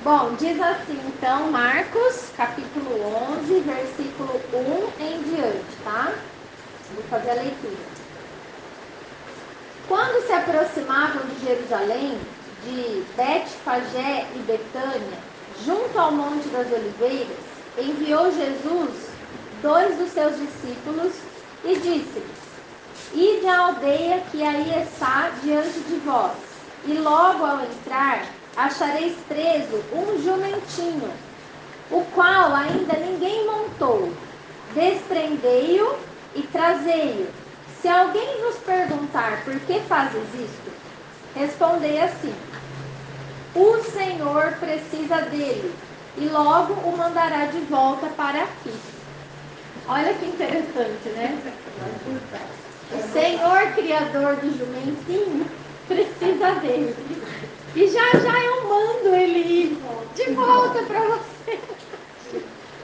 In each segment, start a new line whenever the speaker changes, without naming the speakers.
Bom, diz assim, então, Marcos, capítulo 11, versículo 1 em diante, tá? Vou fazer a leitura. Quando se aproximavam de Jerusalém, de Betfagé e Betânia, junto ao Monte das Oliveiras, enviou Jesus 2 dos seus discípulos e disse-lhes: Ide à aldeia que aí está diante de vós, e logo ao entrar achareis preso um jumentinho, o qual ainda ninguém montou. Desprendei-o e trazei-o. Se alguém vos perguntar por que fazes isto, respondei assim: o Senhor precisa dele, e logo o mandará de volta para aqui. Olha que interessante, né? O Senhor criador do jumentinho precisa dele. E já já eu mando ele ir de volta para você.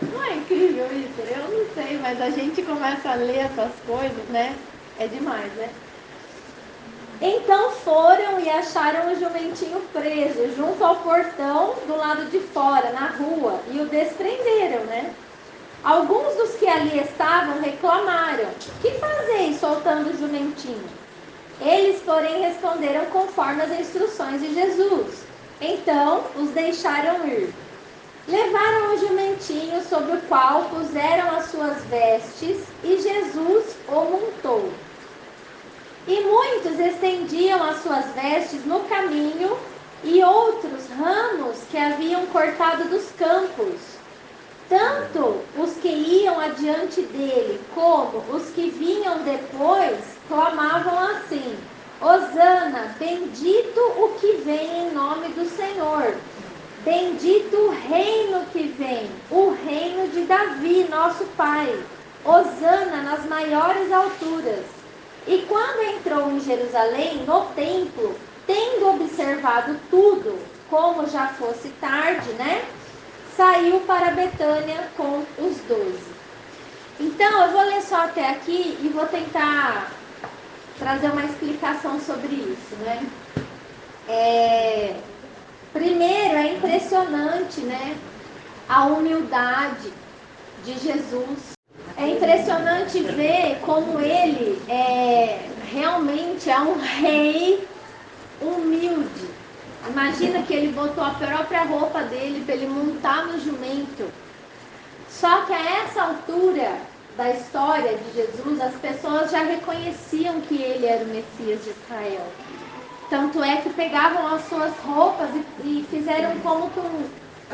Não é incrível isso? Eu não sei, mas a gente começa a ler essas coisas, né? É demais, né? Então foram e acharam o jumentinho preso junto ao portão do lado de fora, na rua, e o desprenderam, né? Alguns dos que ali estavam reclamaram: que fazeis soltando o jumentinho? Eles, porém, responderam conforme as instruções de Jesus. Então os deixaram ir. Levaram o jumentinho, sobre o qual puseram as suas vestes, e Jesus o montou. E muitos estendiam as suas vestes no caminho, e outros ramos que haviam cortado dos campos. Tanto os que iam adiante dele, como os que vinham depois, clamavam assim: Hosana, bendito o que vem em nome do Senhor. Bendito o reino que vem, o reino de Davi, nosso pai. Hosana nas maiores alturas. E quando entrou em Jerusalém, no templo, tendo observado tudo, como já fosse tarde, né? Saiu para Betânia com os 12. Então, eu vou ler só até aqui e vou tentar trazer uma explicação sobre isso, né? Primeiro, é impressionante, né? A humildade de Jesus. É impressionante ver como ele realmente é um rei humilde. Imagina que ele botou a própria roupa dele para ele montar no jumento. Só que a essa altura da história de Jesus, as pessoas já reconheciam que ele era o Messias de Israel. Tanto é que pegavam as suas roupas e fizeram como que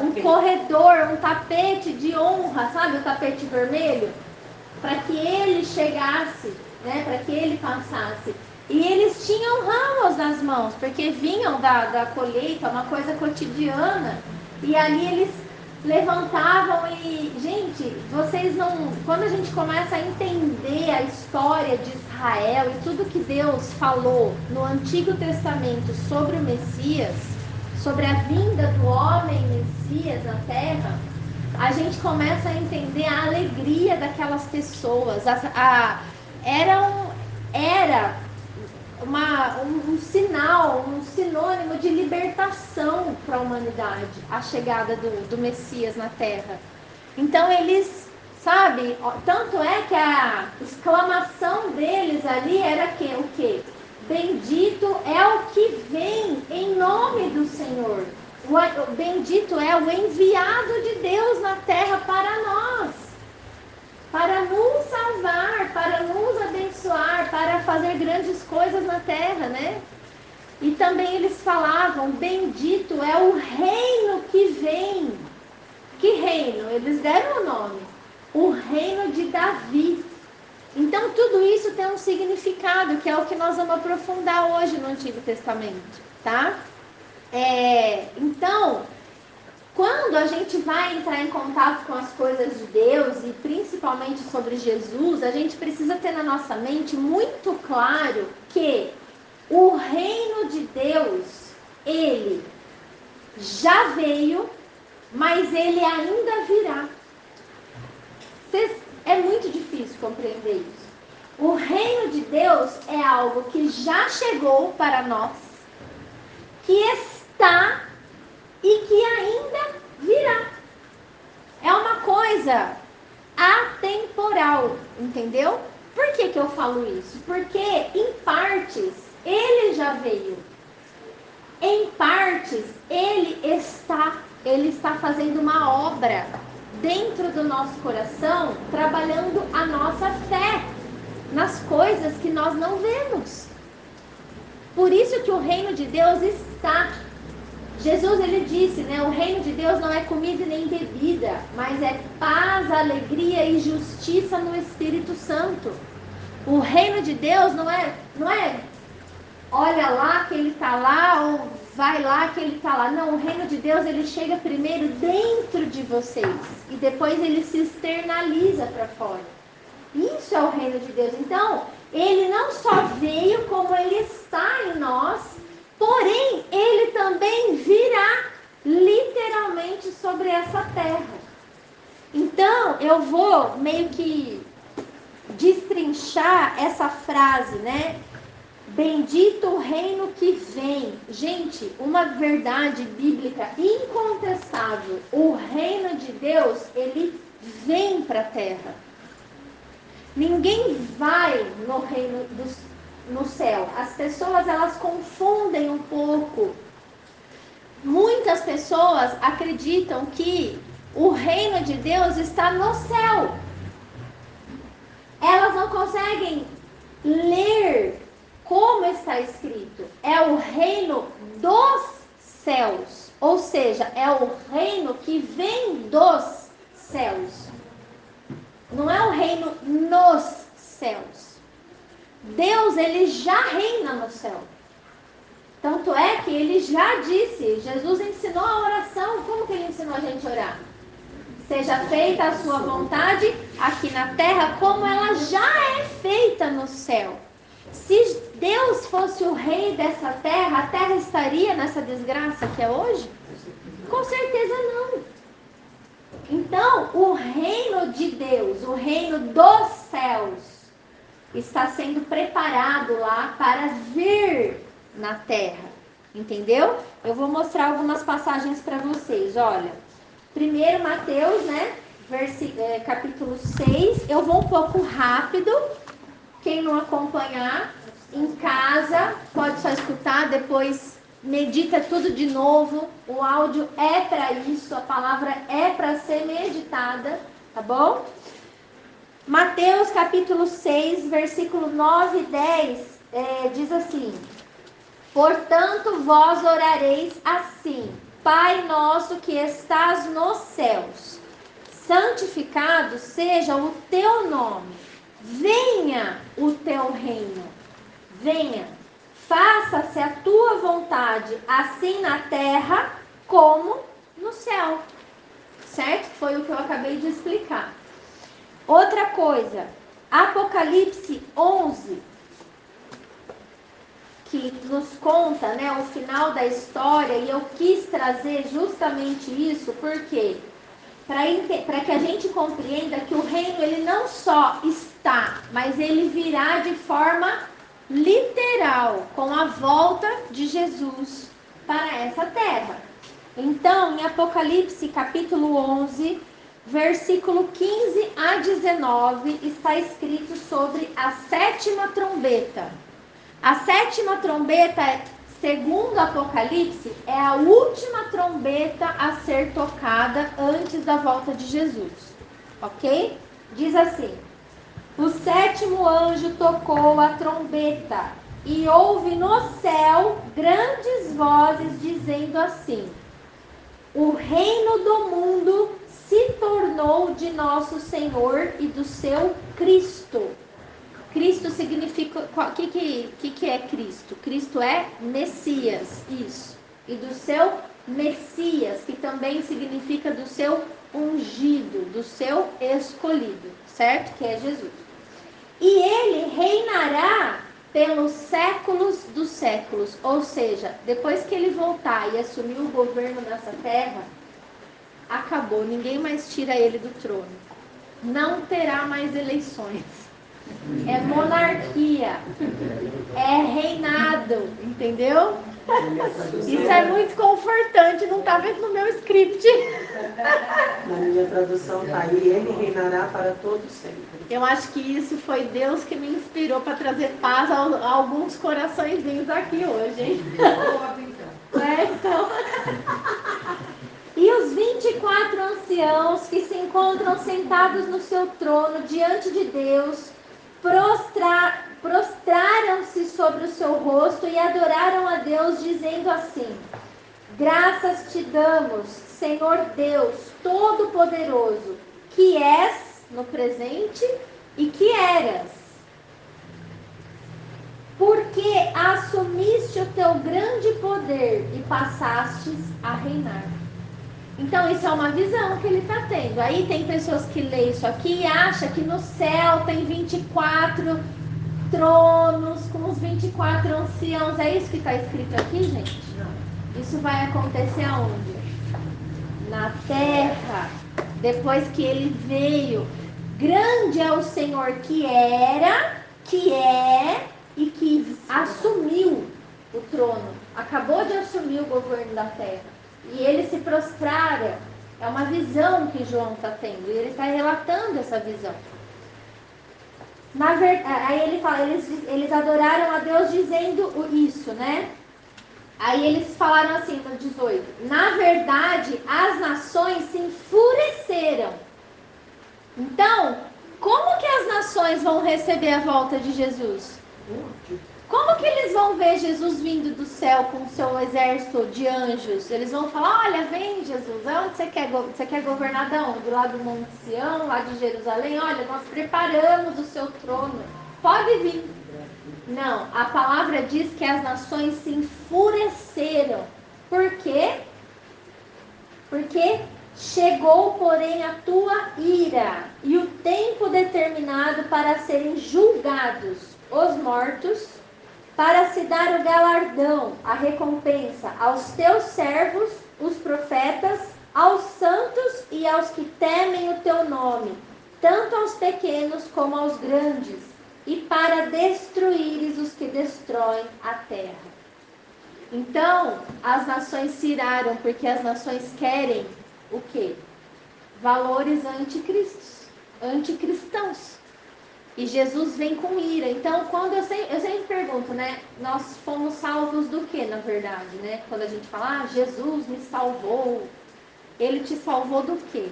um corredor, um tapete de honra, sabe? O tapete vermelho, para que ele chegasse, né? Para que ele passasse. E eles tinham ramos nas mãos, porque vinham da colheita, uma coisa cotidiana, e ali eles levantavam e, gente, vocês não... Quando a gente começa a entender a história de Israel e tudo que Deus falou no Antigo Testamento sobre o Messias, sobre a vinda do homem Messias na Terra, a gente começa a entender a alegria daquelas pessoas. Era um sinal, um sinônimo de libertação para a humanidade, a chegada do Messias na Terra. Então eles, sabe, tanto é que a exclamação deles ali era o quê? Bendito é o que vem em nome do Senhor. Bendito é o enviado de Deus na terra para nós, para nos salvar, para nos abençoar, para fazer grandes coisas na terra, né? E também eles falavam: bendito é o reino que vem. Que reino? Eles deram o nome: o reino de Davi. Então tudo isso tem um significado, que é o que nós vamos aprofundar hoje no Antigo Testamento, tá? Então, quando a gente vai entrar em contato com as coisas de Deus e principalmente sobre Jesus, a gente precisa ter na nossa mente muito claro que o reino de Deus, ele já veio, mas ele ainda virá. É muito difícil compreender isso. O reino de Deus é algo que já chegou para nós, que está e que ainda coisa atemporal, entendeu? Por que eu falo isso? Porque em partes ele já veio. Em partes ele está fazendo uma obra dentro do nosso coração, trabalhando a nossa fé nas coisas que nós não vemos. Por isso que o reino de Deus está. Jesus, ele disse, né? O reino de Deus não é comida nem bebida, mas é paz, alegria e justiça no Espírito Santo. O reino de Deus não é olha lá que ele está lá, ou vai lá que ele está lá. Não, o reino de Deus, ele chega primeiro dentro de vocês e depois ele se externaliza para fora. Isso é o reino de Deus. Então, ele não só veio, como ele está em nós, porém, ele também virá literalmente sobre essa terra. Então, eu vou meio que destrinchar essa frase, né? Bendito o reino que vem. Gente, uma verdade bíblica incontestável. O reino de Deus, ele vem para a terra. Ninguém vai no reino no céu. As pessoas, elas confundem um pouco. Muitas pessoas acreditam que o reino de Deus está no céu. Elas não conseguem ler como está escrito. É o reino dos céus. Ou seja, é o reino que vem dos céus. Não é o reino nos céus. Deus, ele já reina no céu. Tanto é que ele já disse, Jesus ensinou a oração. Como que ele ensinou a gente a orar? Seja feita a sua vontade aqui na terra, como ela já é feita no céu. Se Deus fosse o rei dessa terra, a terra estaria nessa desgraça que é hoje? Com certeza não. Então, o reino de Deus, o reino dos céus, está sendo preparado lá para vir na terra. Entendeu? Eu vou mostrar algumas passagens para vocês. Olha, primeiro Mateus, né? Capítulo 6. Eu vou um pouco rápido. Quem não acompanhar em casa, pode só escutar, depois medita tudo de novo. O áudio é para isso, a palavra é para ser meditada, tá bom? Mateus capítulo 6, versículo 9 e 10, diz assim: portanto, vós orareis assim: Pai nosso que estás nos céus, santificado seja o teu nome. Venha o teu reino, venha, faça-se a tua vontade, assim na terra como no céu. Certo? Foi o que eu acabei de explicar. Outra coisa, Apocalipse 11, que nos conta, né, o final da história, e eu quis trazer justamente isso, porque para que a gente compreenda que o reino, ele não só está, mas ele virá de forma literal, com a volta de Jesus para essa terra. Então, em Apocalipse capítulo 11, versículo 15 a 19, está escrito sobre a sétima trombeta. A sétima trombeta, segundo Apocalipse, é a última trombeta a ser tocada antes da volta de Jesus, ok? Diz assim: o sétimo anjo tocou a trombeta e houve no céu grandes vozes dizendo assim: o reino do mundo se tornou de nosso Senhor e do seu Cristo. Cristo significa, o que é Cristo? Cristo é Messias, isso. E do seu Messias, que também significa do seu ungido, do seu escolhido, certo? Que é Jesus. E ele reinará pelos séculos dos séculos. Ou seja, depois que ele voltar e assumir o governo dessa terra, acabou, ninguém mais tira ele do trono. Não terá mais eleições. É monarquia, é reinado, entendeu? Isso é muito confortante, não está vendo no meu script.
Na minha tradução está aí, ele reinará para todos sempre.
Eu acho que isso foi Deus que me inspirou para trazer paz a alguns coraçõezinhos aqui hoje, hein? Então. E os 24 anciãos que se encontram sentados no seu trono diante de Deus, prostraram-se sobre o seu rosto e adoraram a Deus, dizendo assim: graças te damos, Senhor Deus Todo-Poderoso, que és no presente e que eras, porque assumiste o teu grande poder e passastes a reinar. Então isso é uma visão que ele está tendo. Aí tem pessoas que lêem isso aqui e acham que no céu tem 24 tronos com os 24 anciãos. É isso que está escrito aqui, gente? Não. Isso vai acontecer aonde? Na terra. Depois que ele veio. Grande é o Senhor que era, que é e que assumiu o trono. Acabou de assumir o governo da terra. E ele se prostrara. É uma visão que João está tendo. E ele está relatando essa visão. Na verdade, aí ele fala, eles adoraram a Deus dizendo isso, né? Aí eles falaram assim no 18: na verdade, as nações se enfureceram. Então, como que as nações vão receber a volta de Jesus? Como que eles vão ver Jesus vindo do céu com o seu exército de anjos? Eles vão falar: olha, vem Jesus, aonde você quer governar de onde? Lá do Monte Sião, lá de Jerusalém? Olha, nós preparamos o seu trono, pode vir. Não, a palavra diz que as nações se enfureceram. Por quê? Porque chegou, porém, a tua ira e o tempo determinado para serem julgados os mortos, para se dar o galardão, a recompensa aos teus servos, os profetas, aos santos e aos que temem o teu nome, tanto aos pequenos como aos grandes, e para destruíres os que destroem a terra. Então, as nações se iraram, porque as nações querem o quê? Valores anticristãos. E Jesus vem com ira. Então, quando eu sempre pergunto, né? Nós fomos salvos do que, na verdade, né? Quando a gente fala, Jesus me salvou. Ele te salvou do quê?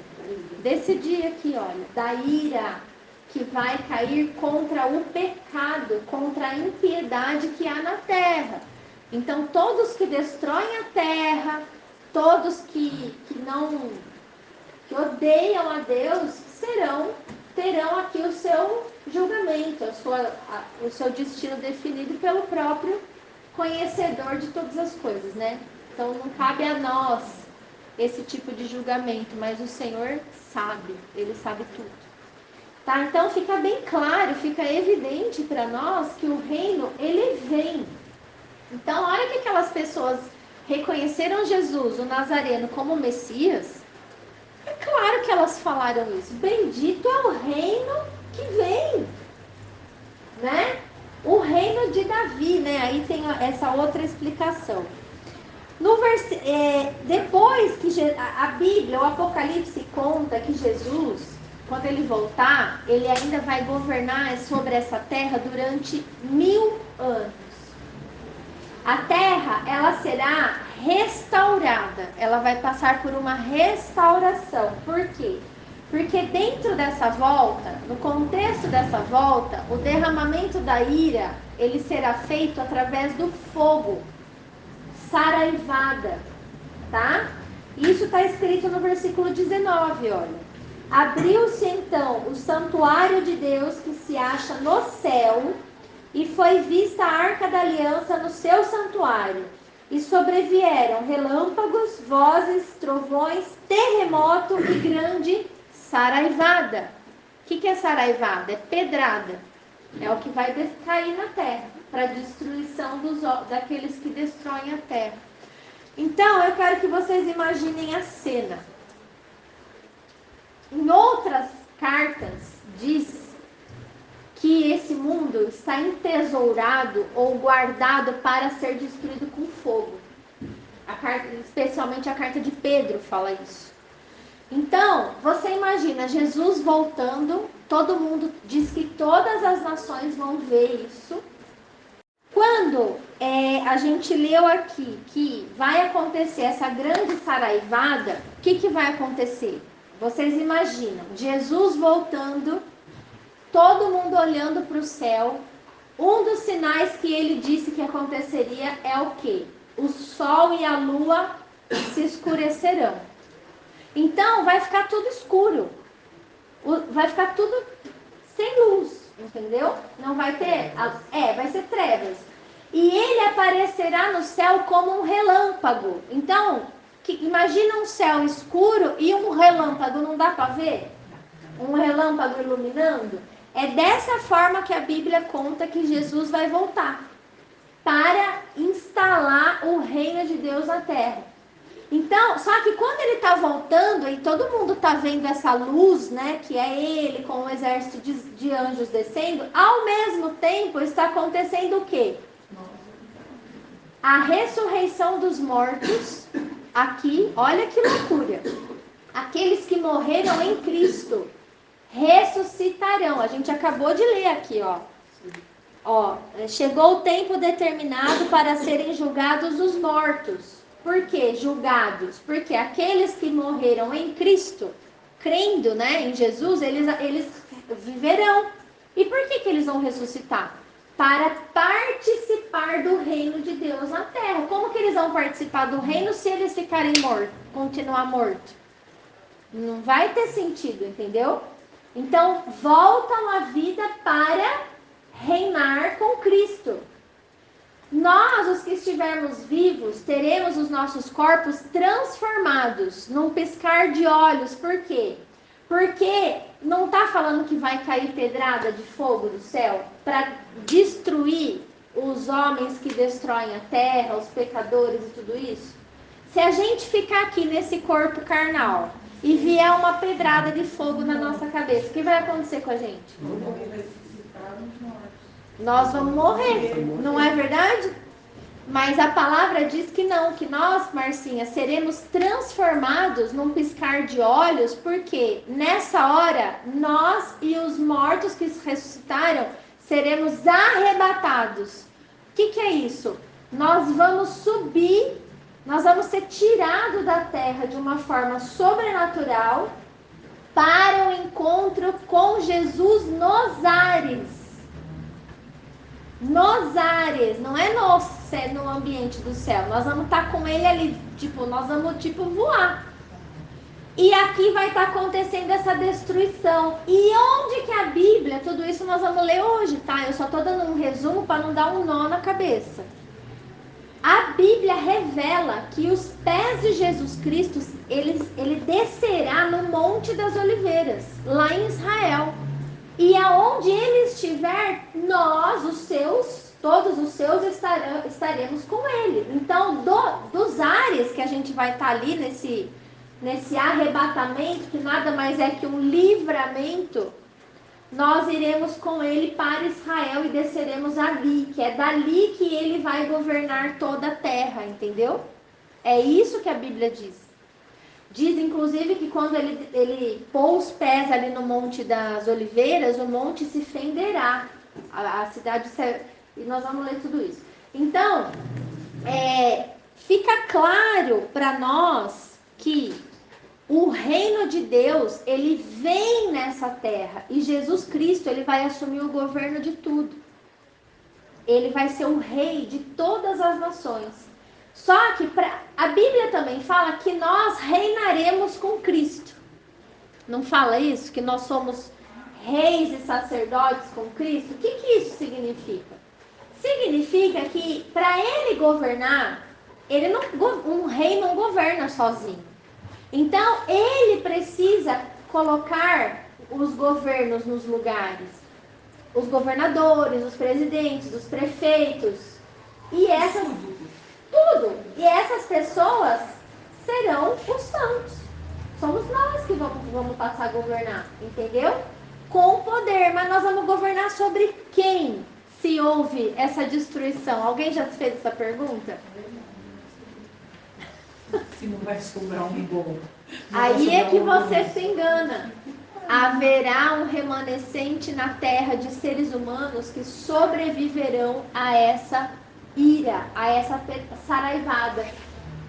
Desse dia aqui, olha, da ira que vai cair contra o pecado, contra a impiedade que há na terra. Então, todos que destroem a terra, todos que odeiam a Deus, terão aqui o seu julgamento, o seu destino definido pelo próprio conhecedor de todas as coisas, né? Então não cabe a nós esse tipo de julgamento, mas o Senhor sabe, Ele sabe tudo. Tá? Então fica bem claro, fica evidente para nós que o reino, ele vem. Então a hora que aquelas pessoas reconheceram Jesus, o Nazareno, como Messias, é claro que elas falaram isso. Bendito é o reino que vem, né? O reino de Davi, né? Aí tem essa outra explicação. Depois que a Bíblia, o Apocalipse conta que Jesus, quando ele voltar, ele ainda vai governar sobre essa terra durante 1000 anos. A terra, ela será restaurada, ela vai passar por uma restauração. Por quê? Porque dentro dessa volta, no contexto dessa volta, o derramamento da ira, ele será feito através do fogo, saraivada, tá? Isso está escrito no versículo 19, olha. Abriu-se então o santuário de Deus que se acha no céu, e foi vista a arca da aliança no seu santuário. E sobrevieram relâmpagos, vozes, trovões, terremoto e grande saraivada. O que é saraivada? É pedrada. É o que vai cair na terra, para a destruição daqueles que destroem a terra. Então, eu quero que vocês imaginem a cena. Em outras cartas, diz que esse mundo está entesourado ou guardado para ser destruído com fogo. Especialmente a carta de Pedro fala isso. Então, você imagina Jesus voltando, todo mundo diz que todas as nações vão ver isso. Quando a gente leu aqui que vai acontecer essa grande saraivada, o que vai acontecer? Vocês imaginam, Jesus voltando, todo mundo olhando para o céu. Um dos sinais que ele disse que aconteceria é o quê? O sol e a lua se escurecerão. Então vai ficar tudo escuro. Vai ficar tudo sem luz, entendeu? Não vai ter... vai ser trevas. E ele aparecerá no céu como um relâmpago. Então, imagina um céu escuro e um relâmpago, não dá para ver? Um relâmpago iluminando? É dessa forma que a Bíblia conta que Jesus vai voltar, para instalar o reino de Deus na terra. Então, só que quando ele está voltando, e todo mundo está vendo essa luz, né, que é ele com um exército de anjos descendo, ao mesmo tempo está acontecendo o quê? A ressurreição dos mortos, aqui, olha que loucura. Aqueles que morreram em Cristo ressuscitarão. A gente acabou de ler aqui, chegou o tempo determinado para serem julgados os mortos. Por que julgados? Porque aqueles que morreram em Cristo, crendo, né, em Jesus, eles viverão. E por que eles vão ressuscitar? Para participar do reino de Deus na terra. Como que eles vão participar do reino se eles ficarem mortos, continuar mortos? Não vai ter sentido, entendeu? Então, voltam à vida para reinar com Cristo. Nós, os que estivermos vivos, teremos os nossos corpos transformados num piscar de olhos. Por quê? Porque não está falando que vai cair pedrada de fogo do céu para destruir os homens que destroem a terra, os pecadores e tudo isso? Se a gente ficar aqui nesse corpo carnal e vier uma pedrada de fogo na nossa cabeça, o que vai acontecer com a gente? Nós vamos morrer, não é verdade? Mas a palavra diz que não, que nós, Marcinha, seremos transformados num piscar de olhos, porque nessa hora, nós e os mortos que ressuscitaram, seremos arrebatados. O que é isso? Nós vamos subir, nós vamos ser tirados da terra de uma forma sobrenatural para o encontro com Jesus nos ares. Nos ares, não é no ambiente do céu. Nós vamos estar com ele ali, nós vamos voar. E aqui vai estar acontecendo essa destruição. E onde que a Bíblia, tudo isso nós vamos ler hoje, tá? Eu só estou dando um resumo para não dar um nó na cabeça. A Bíblia revela que os pés de Jesus Cristo, ele descerá no Monte das Oliveiras, lá em Israel. E aonde ele estiver, nós, todos os seus, estaremos com ele. Então, dos ares que a gente vai estar ali nesse arrebatamento, que nada mais é que um livramento, nós iremos com ele para Israel e desceremos ali, que é dali que ele vai governar toda a terra, entendeu? É isso que a Bíblia diz. Diz, inclusive, que quando ele pôs os pés ali no Monte das Oliveiras, o monte se fenderá. A cidade... E nós vamos ler tudo isso. Então, fica claro para nós que o reino de Deus, ele vem nessa terra. E Jesus Cristo, ele vai assumir o governo de tudo. Ele vai ser o rei de todas as nações. Só que a Bíblia também fala que nós reinaremos com Cristo. Não fala isso? Que nós somos reis e sacerdotes com Cristo? O que isso significa? Significa que para ele governar, um rei não governa sozinho. Então, ele precisa colocar os governos nos lugares. Os governadores, os presidentes, os prefeitos. Tudo. E essas pessoas serão os santos. Somos nós que vamos passar a governar, entendeu? com poder. Mas nós vamos governar sobre quem se houve essa destruição? Alguém já fez essa pergunta?
Se não vai sobrar um bom.
Aí é que você se engana. Haverá um remanescente na terra de seres humanos que sobreviverão a essa ira, a essa saraivada.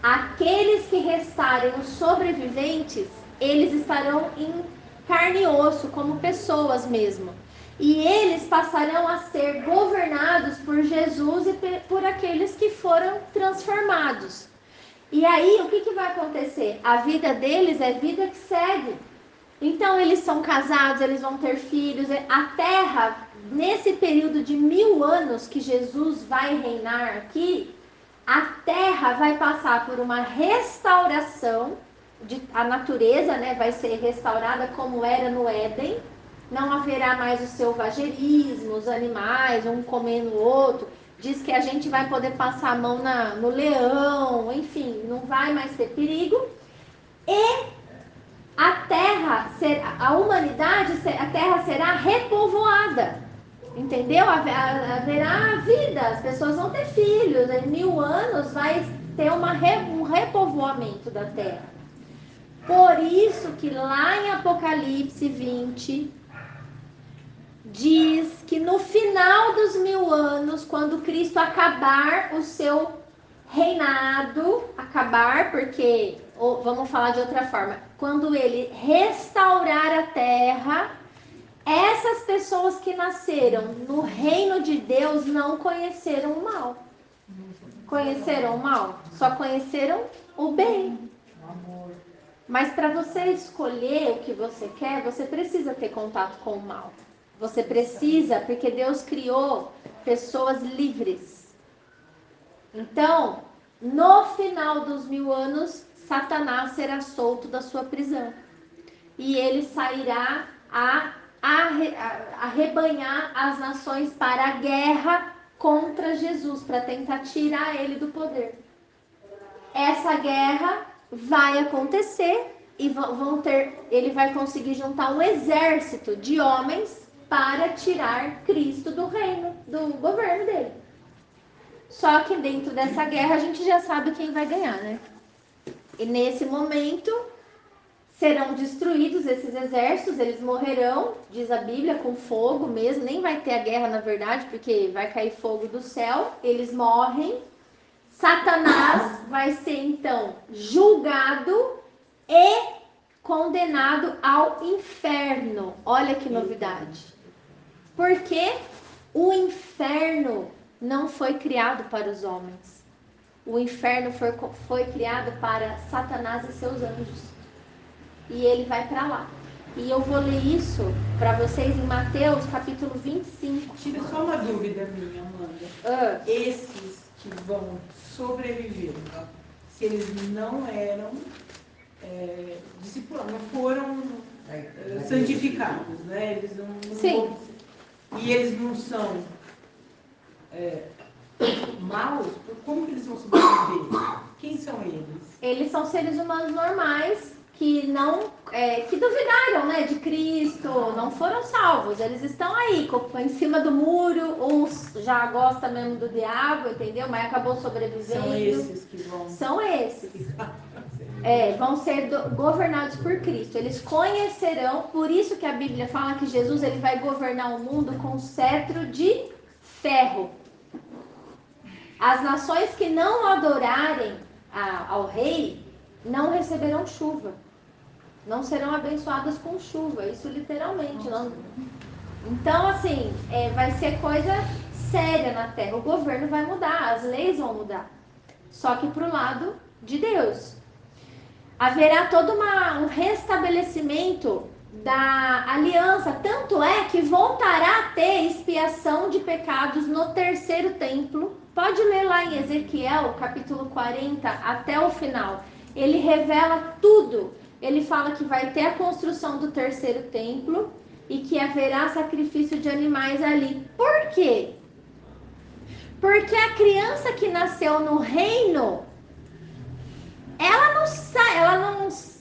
Aqueles que restarem, os sobreviventes, eles estarão em carne e osso, como pessoas mesmo. E eles passarão a ser governados por Jesus e por aqueles que foram transformados. E aí, o que vai acontecer? A vida deles é vida que segue. Então, eles são casados, eles vão ter filhos. A terra, nesse período de 1000 anos que Jesus vai reinar aqui, a terra vai passar por uma restauração, a natureza, né, vai ser restaurada como era no Éden. Não haverá mais o selvagerismo, os animais, um comendo o outro. Diz que a gente vai poder passar a mão no leão, enfim, não vai mais ter perigo. E a terra, a humanidade, a terra será repovoada. Entendeu? Haverá vida, as pessoas vão ter filhos. Em 1000 anos vai ter um repovoamento da terra. Por isso que lá em Apocalipse 20... diz que no final dos 1000 anos, quando Cristo acabar o seu reinado, porque, vamos falar de outra forma, quando ele restaurar a terra, essas pessoas que nasceram no reino de Deus não conheceram o mal. Conheceram o mal? Só conheceram o bem. Mas para você escolher o que você quer, você precisa ter contato com o mal. Você precisa, porque Deus criou pessoas livres. Então, no final dos 1000 anos, Satanás será solto da sua prisão. E ele sairá a arrebanhar as nações para a guerra contra Jesus, para tentar tirar ele do poder. Essa guerra vai acontecer e ele vai conseguir juntar um exército de homens para tirar Cristo do reino, do governo dele. Só que dentro dessa guerra a gente já sabe quem vai ganhar, né? E nesse momento serão destruídos esses exércitos, eles morrerão, diz a Bíblia, com fogo mesmo, nem vai ter a guerra na verdade, porque vai cair fogo do céu, eles morrem. Satanás vai ser então julgado e condenado ao inferno. Olha que novidade. Porque o inferno não foi criado para os homens. O inferno foi criado para Satanás e seus anjos. E ele vai para lá. E eu vou ler isso para vocês em Mateus capítulo 25.
Tira só uma dúvida minha, Amanda. Esses que vão sobreviver, se eles não eram discipulados, não foram santificados, né? Eles não
Sim.
E eles não são maus, como que eles vão sobreviver? Quem são eles? Eles
são seres humanos normais que não que duvidaram, né, de Cristo, não foram salvos. Eles estão aí em cima do muro, uns já gostam mesmo do diabo, entendeu? Mas acabou sobrevivendo.
São esses que vão.
São esses. Vão ser governados por Cristo. Eles conhecerão, por isso que a Bíblia fala que Jesus ele vai governar o mundo com cetro de ferro. As nações que não adorarem ao rei não receberão chuva. Não serão abençoadas com chuva. Isso literalmente. Não... Então, assim, vai ser coisa séria na terra. O governo vai mudar, as leis vão mudar. Só que para o lado de Deus. Haverá todo um restabelecimento da aliança. Tanto é que voltará a ter expiação de pecados no terceiro templo. Pode ler lá em Ezequiel, capítulo 40, até o final. Ele revela tudo. Ele fala que vai ter a construção do terceiro templo e que haverá sacrifício de animais ali. Por quê? Porque a criança que nasceu no reino, ela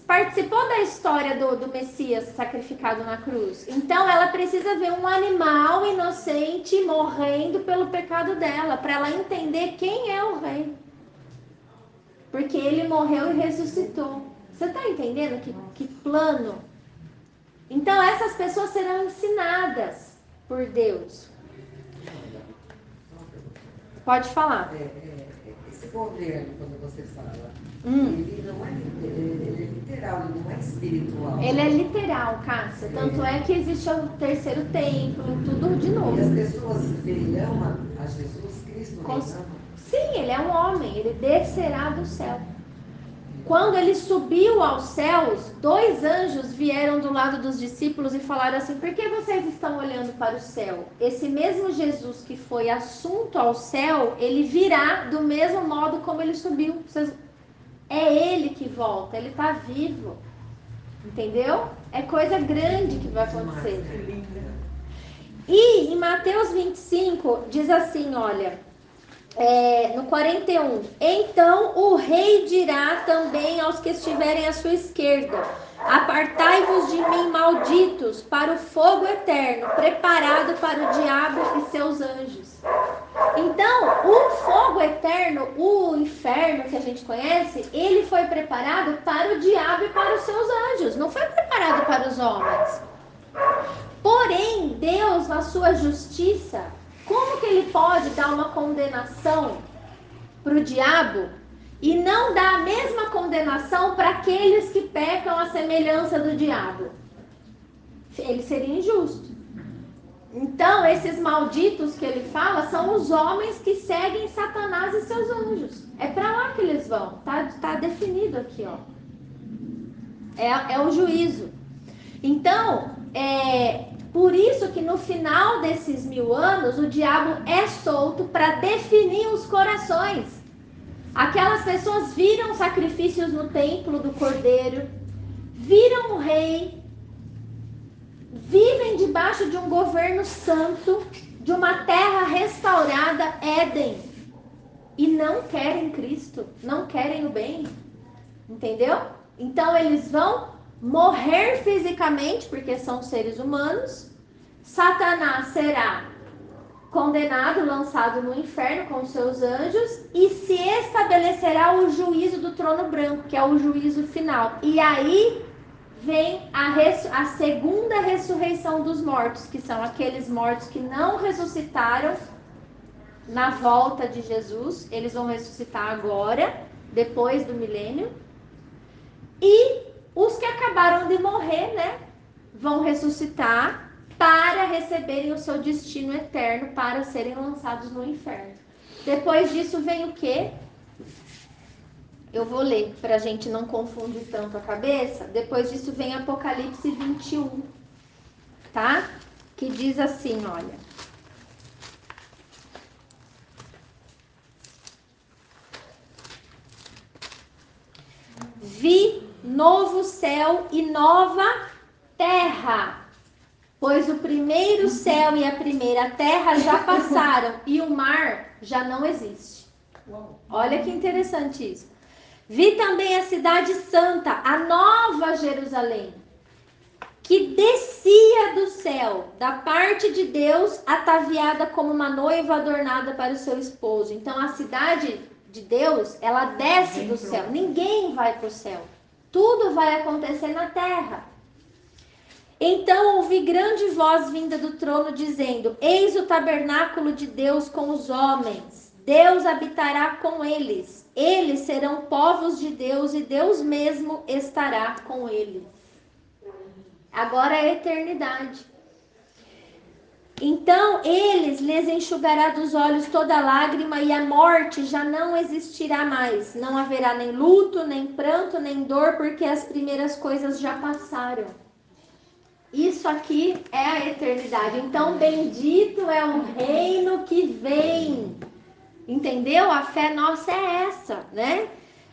participou da história do Messias sacrificado na cruz. Então ela precisa ver um animal inocente morrendo pelo pecado dela, para ela entender quem é o rei. Porque ele morreu e ressuscitou. Você está entendendo que plano? Então essas pessoas serão ensinadas por Deus. Pode falar.
Esse governo, quando você fala, ele não é literal, ele não é espiritual.
Ele é literal, Cássia. Tanto é que existe o terceiro templo, tudo de novo.
E as pessoas verão a Jesus Cristo
Sim, ele é um homem, ele descerá do céu. Quando ele subiu aos céus, 2 anjos vieram do lado dos discípulos e falaram assim: por que vocês estão olhando para o céu? Esse mesmo Jesus que foi assunto ao céu, ele virá do mesmo modo como ele subiu. É ele que volta, ele está vivo. Entendeu? É coisa grande que vai acontecer. E em Mateus 25 diz assim, olha, no 41, então o rei dirá também aos que estiverem à sua esquerda: apartai-vos de mim, malditos, para o fogo eterno, preparado para o diabo e seus anjos. Então, o fogo eterno, o inferno que a gente conhece, ele foi preparado para o diabo e para os seus anjos, não foi preparado para os homens. Porém, Deus, na sua justiça, como que ele pode dar uma condenação para o diabo e não dar a mesma condenação para aqueles que pecam à semelhança do diabo? Ele seria injusto. Então, esses malditos que ele fala são os homens que seguem Satanás e seus anjos. É para lá que eles vão. Tá definido aqui, ó. É o juízo. Então, por isso que no final desses 1000 anos, o diabo é solto para definir os corações. Aquelas pessoas viram sacrifícios no templo do Cordeiro, viram o rei, vivem debaixo de um governo santo, de uma terra restaurada, Éden, e não querem Cristo, não querem o bem, entendeu? Então eles vão morrer fisicamente, porque são seres humanos. Satanás será condenado, lançado no inferno com seus anjos, e se estabelecerá o juízo do trono branco, que é o juízo final. E aí vem a segunda ressurreição dos mortos, que são aqueles mortos que não ressuscitaram na volta de Jesus. Eles vão ressuscitar agora, depois do milênio. E os que acabaram de morrer, né, vão ressuscitar para receberem o seu destino eterno, para serem lançados no inferno. Depois disso vem o quê? Eu vou ler para a gente não confundir tanto a cabeça. Depois disso vem Apocalipse 21, tá? Que diz assim, olha. Vi novo céu e nova terra, pois o primeiro céu e a primeira terra já passaram e o mar já não existe. Olha que interessante isso. Vi também a cidade santa, a nova Jerusalém, que descia do céu, da parte de Deus, ataviada como uma noiva adornada para o seu esposo. Então a cidade de Deus, ela desce do céu. Ninguém vai para o céu. Tudo vai acontecer na terra. Então ouvi grande voz vinda do trono dizendo: eis o tabernáculo de Deus com os homens. Deus habitará com eles. Eles serão povos de Deus e Deus mesmo estará com eles. Agora é a eternidade. Então eles lhes enxugará dos olhos toda lágrima e a morte já não existirá mais. Não haverá nem luto, nem pranto, nem dor, porque as primeiras coisas já passaram. Isso aqui é a eternidade. Então bendito é o reino que vem. Entendeu? A fé nossa é essa, né?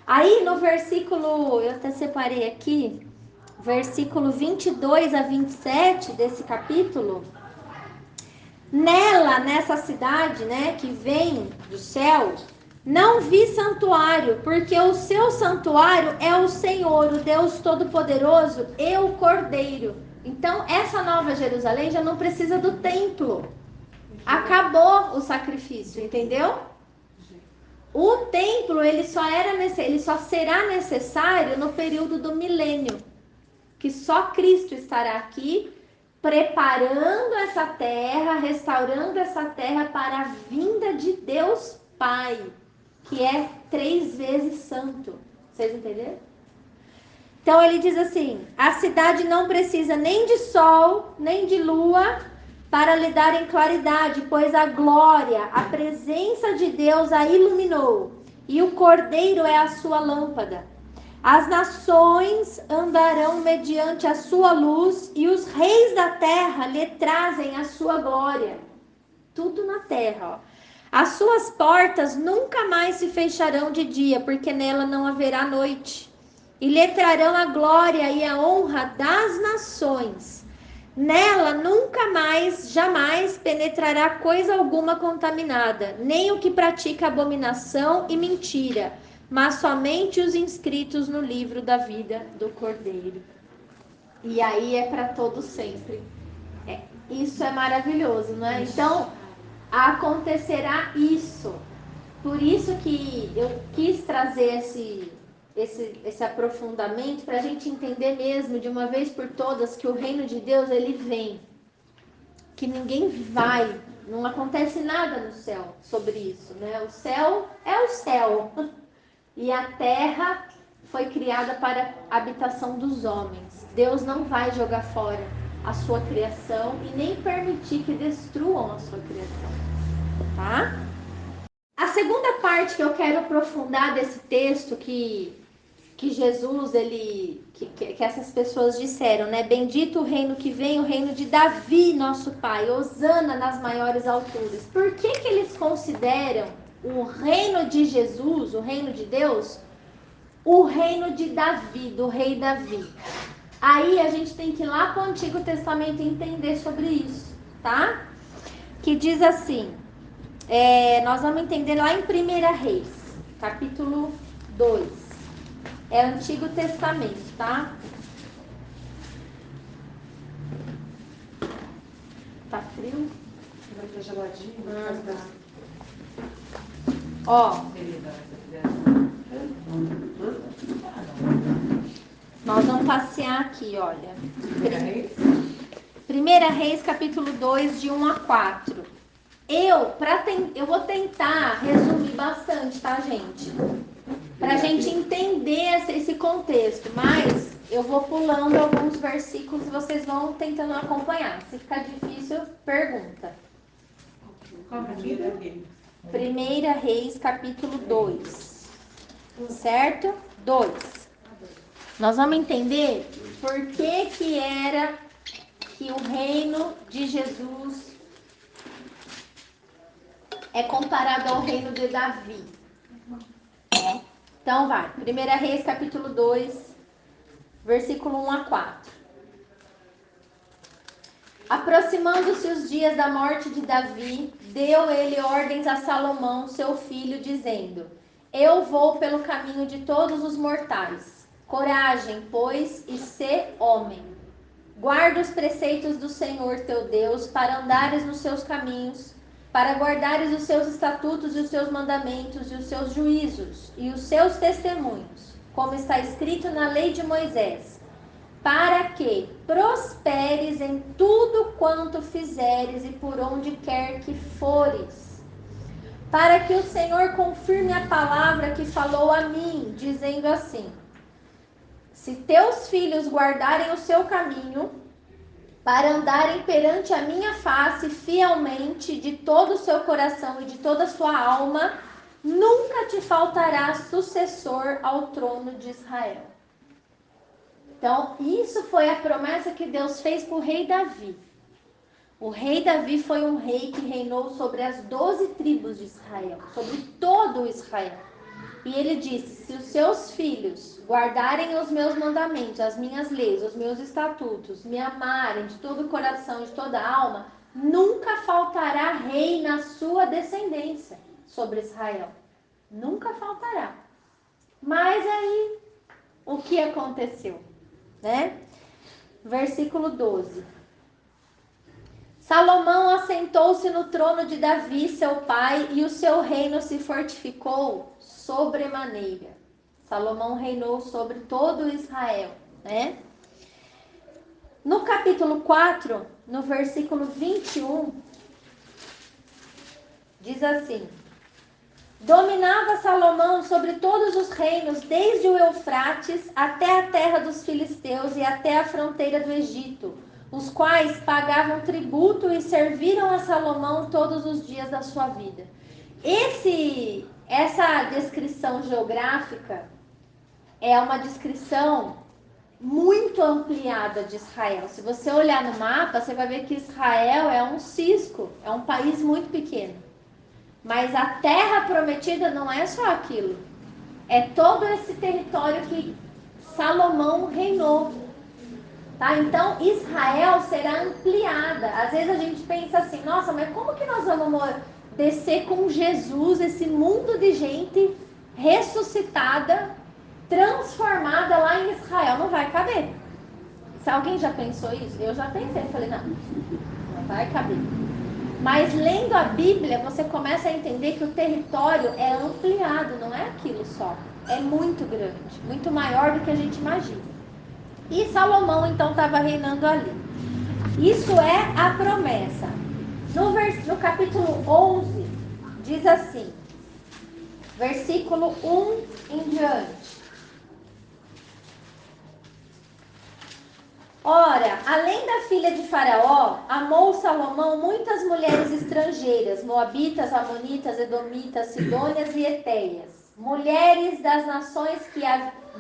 Aí no versículo, eu até separei aqui, versículo 22 a 27 desse capítulo. Nessa cidade, né, que vem do céu, Não vi santuário, porque o seu santuário é o Senhor, o Deus Todo-Poderoso e o Cordeiro. Então, essa nova Jerusalém já não precisa do templo. Acabou o sacrifício, entendeu? O templo, ele só será necessário no período do milênio, que só Cristo estará aqui preparando essa terra, restaurando essa terra para a vinda de Deus Pai, que é 3 vezes santo. Vocês entenderam? Então ele diz assim: a cidade não precisa nem de sol, nem de lua para lhe darem claridade, pois a glória, a presença de Deus a iluminou, e o Cordeiro é a sua lâmpada. As nações andarão mediante a sua luz, e os reis da terra lhe trazem a sua glória. Tudo na terra, ó. As suas portas nunca mais se fecharão de dia, porque nela não haverá noite. E lhe trarão a glória e a honra das nações. Nela nunca mais, jamais penetrará coisa alguma contaminada, nem o que pratica abominação e mentira, mas somente os inscritos no livro da vida do Cordeiro. E aí é para todo sempre. Isso é maravilhoso, não é? Então, acontecerá isso. Por isso que eu quis trazer esse aprofundamento para a gente entender mesmo de uma vez por todas que o reino de Deus ele vem, que ninguém vai, não acontece nada no céu sobre isso, né? O céu é o céu e a terra foi criada para a habitação dos homens. Deus não vai jogar fora a sua criação e nem permitir que destruam a sua criação, tá? A segunda parte que eu quero aprofundar desse texto que Jesus, que essas pessoas disseram, né? Bendito o reino que vem, o reino de Davi, nosso pai, hosana nas maiores alturas. Por que eles consideram o reino de Jesus, o reino de Deus, o reino de Davi, do rei Davi? Aí a gente tem que ir lá para o Antigo Testamento e entender sobre isso, tá? Que diz assim, nós vamos entender lá em 1 Reis, capítulo 2. É Antigo Testamento, tá? Tá frio?
Vai estar geladinho.
Ó. Nós vamos passear aqui, olha. 1 Reis, capítulo 2, de 1 a 4. Eu vou tentar resumir bastante, tá, gente? Pra gente entender esse contexto, mas eu vou pulando alguns versículos e vocês vão tentando acompanhar. Se ficar difícil, pergunta. 1 Reis, capítulo 2. Certo? 2. Nós vamos entender por que era que o reino de Jesus é comparado ao reino de Davi. Então vai, 1 Reis capítulo 2, versículo 1 a 4. Aproximando-se os dias da morte de Davi, deu ele ordens a Salomão, seu filho, dizendo: Eu vou pelo caminho de todos os mortais. Coragem, pois, e sê homem. Guarda os preceitos do Senhor teu Deus, para andares nos seus caminhos, para guardares os seus estatutos e os seus mandamentos e os seus juízos e os seus testemunhos, como está escrito na lei de Moisés, para que prosperes em tudo quanto fizeres e por onde quer que fores, para que o Senhor confirme a palavra que falou a mim, dizendo assim: se teus filhos guardarem o seu caminho, para andarem perante a minha face fielmente de todo o seu coração e de toda a sua alma, nunca te faltará sucessor ao trono de Israel. Então, isso foi a promessa que Deus fez para o rei Davi. O rei Davi foi um rei que reinou sobre as 12 tribos de Israel, sobre todo o Israel. E ele disse: se os seus filhos guardarem os meus mandamentos, as minhas leis, os meus estatutos, me amarem de todo o coração, de toda a alma, nunca faltará rei na sua descendência sobre Israel. Nunca faltará. Mas aí, o que aconteceu? Né? Versículo 12. Salomão assentou-se no trono de Davi, seu pai, e o seu reino se fortificou sobremaneira. Salomão reinou sobre todo Israel, né? No capítulo 4, no versículo 21, diz assim: dominava Salomão sobre todos os reinos, desde o Eufrates até a terra dos filisteus e até a fronteira do Egito, os quais pagavam tributo e serviram a Salomão todos os dias da sua vida. Essa descrição geográfica é uma descrição muito ampliada de Israel. Se você olhar no mapa, você vai ver que Israel é um cisco, é um país muito pequeno. Mas a terra prometida não é só aquilo. É todo esse território que Salomão reinou. Tá? Então, Israel será ampliada. Às vezes a gente pensa assim, nossa, mas como que nós vamos descer com Jesus, esse mundo de gente ressuscitada, transformada lá em Israel? Não vai caber. Se alguém já pensou isso? Eu já pensei, falei, não vai caber. Mas lendo a Bíblia, você começa a entender que o território é ampliado, não é aquilo só. É muito grande, muito maior do que a gente imagina. E Salomão, então, estava reinando ali. Isso é a promessa. No capítulo 11, diz assim, versículo 1 em diante. Ora, além da filha de Faraó, amou Salomão muitas mulheres estrangeiras, moabitas, amonitas, edomitas, sidônias e etéias, mulheres das nações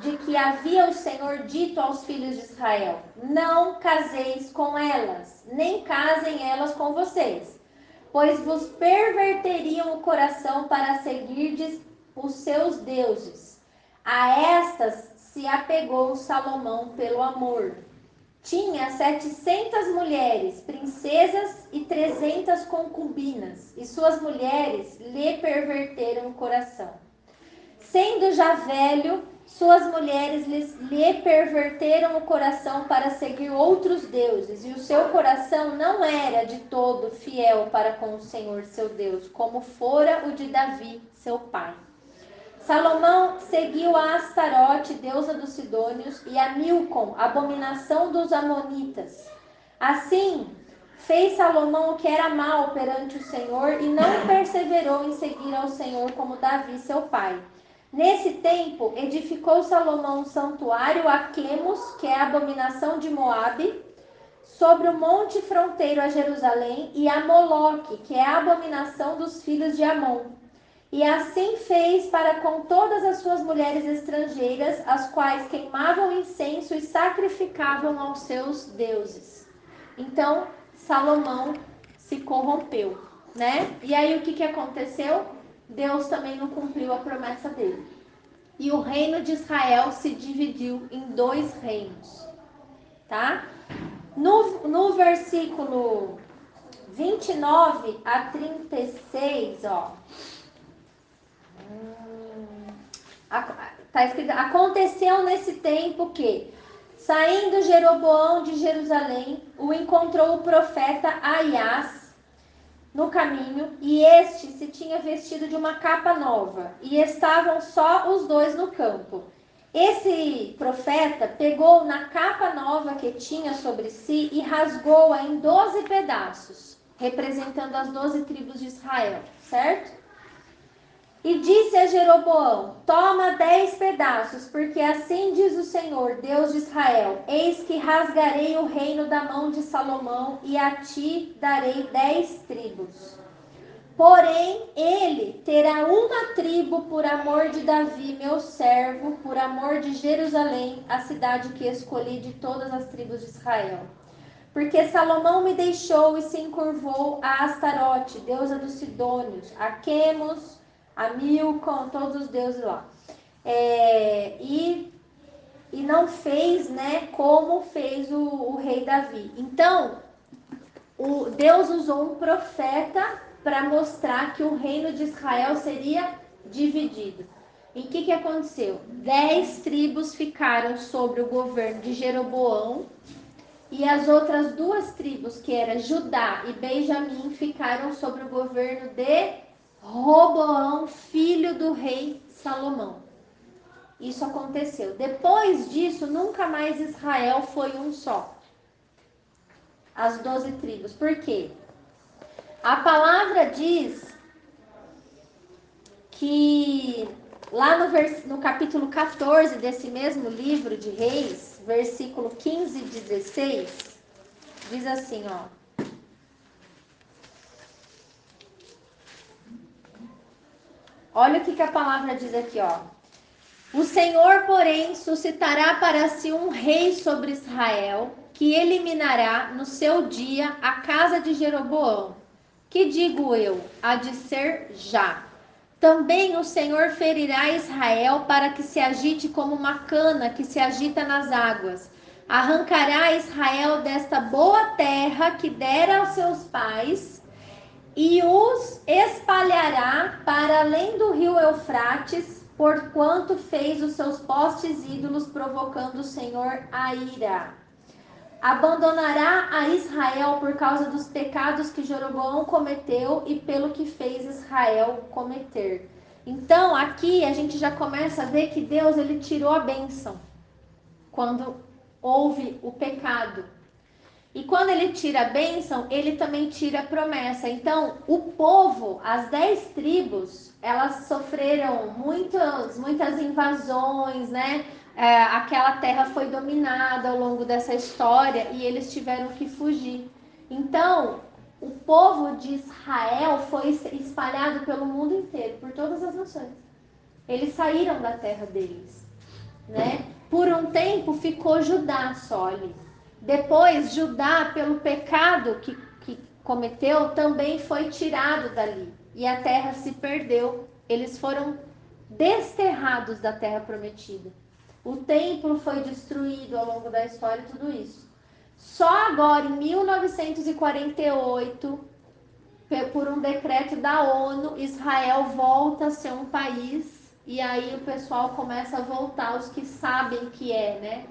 de que havia o Senhor dito aos filhos de Israel: não caseis com elas, nem casem elas com vocês, pois vos perverteriam o coração para seguirdes os seus deuses. A estas se apegou Salomão pelo amor. Tinha 700 mulheres, princesas e 300 concubinas, e suas mulheres lhe perverteram o coração. Sendo já velho, suas mulheres lhe perverteram o coração para seguir outros deuses, e o seu coração não era de todo fiel para com o Senhor seu Deus, como fora o de Davi, seu pai. Salomão seguiu a Astarote, deusa dos Sidônios, e a Milcom, abominação dos Amonitas. Assim, fez Salomão o que era mal perante o Senhor e não perseverou em seguir ao Senhor como Davi, seu pai. Nesse tempo, edificou Salomão um santuário a Quemos, que é a abominação de Moabe, sobre o monte fronteiro a Jerusalém, e a Moloque, que é a abominação dos filhos de Amon. E assim fez para com todas as suas mulheres estrangeiras, as quais queimavam incenso e sacrificavam aos seus deuses. Então, Salomão se corrompeu, né? E aí o que aconteceu? Deus também não cumpriu a promessa dele. E o reino de Israel se dividiu em 2 reinos, tá? No versículo 29 a 36, ó. Tá escrito, aconteceu nesse tempo que, saindo Jeroboão de Jerusalém, o encontrou o profeta Aias no caminho, e este se tinha vestido de uma capa nova, e estavam só os dois no campo. Esse profeta pegou na capa nova que tinha sobre si e rasgou-a em 12 pedaços, representando as 12 tribos de Israel, certo? E disse a Jeroboão: toma 10 pedaços, porque assim diz o Senhor, Deus de Israel: eis que rasgarei o reino da mão de Salomão, e a ti darei 10 tribos. Porém, ele terá uma tribo por amor de Davi, meu servo, por amor de Jerusalém, a cidade que escolhi de todas as tribos de Israel. Porque Salomão me deixou e se encurvou a Astarote, deusa dos Sidônios, a Quemos, a Milcom, todos os deuses lá. E não fez, né, como fez o rei Davi. Então, Deus usou um profeta para mostrar que o reino de Israel seria dividido. E o que aconteceu? 10 tribos ficaram sobre o governo de Jeroboão, e as outras 2 tribos, que eram Judá e Benjamim, ficaram sobre o governo de Roboão, filho do rei Salomão. Isso aconteceu. Depois disso, nunca mais Israel foi um só. As 12 tribos. Por quê? A palavra diz que lá no capítulo 14 desse mesmo livro de Reis, versículo 15 e 16, diz assim, ó. Olha o que a palavra diz aqui, ó. O Senhor, porém, suscitará para si um rei sobre Israel, que eliminará no seu dia a casa de Jeroboão. Que digo eu, há de ser já. Também o Senhor ferirá Israel para que se agite como uma cana que se agita nas águas. Arrancará Israel desta boa terra que dera aos seus pais e os espalhará para além do rio Eufrates, porquanto fez os seus postes ídolos, provocando o Senhor a ira. Abandonará a Israel por causa dos pecados que Jeroboão cometeu e pelo que fez Israel cometer. Então, aqui a gente já começa a ver que Deus, ele tirou a bênção quando houve o pecado. E quando ele tira a bênção, ele também tira a promessa. Então, o povo, as 10 tribos, elas sofreram muitas invasões, né? Aquela terra foi dominada ao longo dessa história e eles tiveram que fugir. Então, o povo de Israel foi espalhado pelo mundo inteiro, por todas as nações. Eles saíram da terra deles, né? Por um tempo ficou Judá só ali. Depois, Judá, pelo pecado que cometeu, também foi tirado dali. E a terra se perdeu. Eles foram desterrados da terra prometida. O templo foi destruído ao longo da história e tudo isso. Só agora, em 1948, por um decreto da ONU, Israel volta a ser um país. E aí o pessoal começa a voltar, os que sabem que é, né?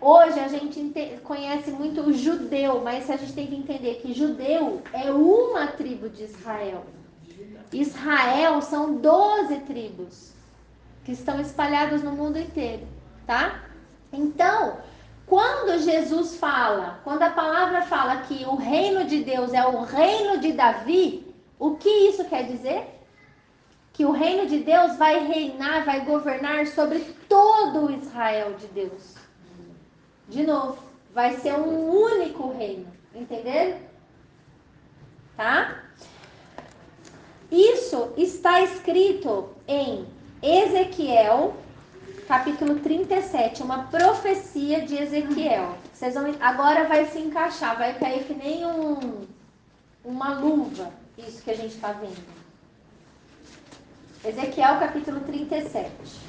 Hoje a gente conhece muito o judeu, mas a gente tem que entender que judeu é uma tribo de Israel. Israel são 12 tribos que estão espalhadas no mundo inteiro, tá? Então, quando Jesus fala, quando a palavra fala que o reino de Deus é o reino de Davi, o que isso quer dizer? Que o reino de Deus vai reinar, vai governar sobre todo o Israel de Deus. De novo, vai ser um único reino, entenderam? Tá? Isso está escrito em Ezequiel, capítulo 37, uma profecia de Ezequiel. Vocês vão, agora vai se encaixar, vai cair que nem uma luva, isso que a gente está vendo. Ezequiel, capítulo 37.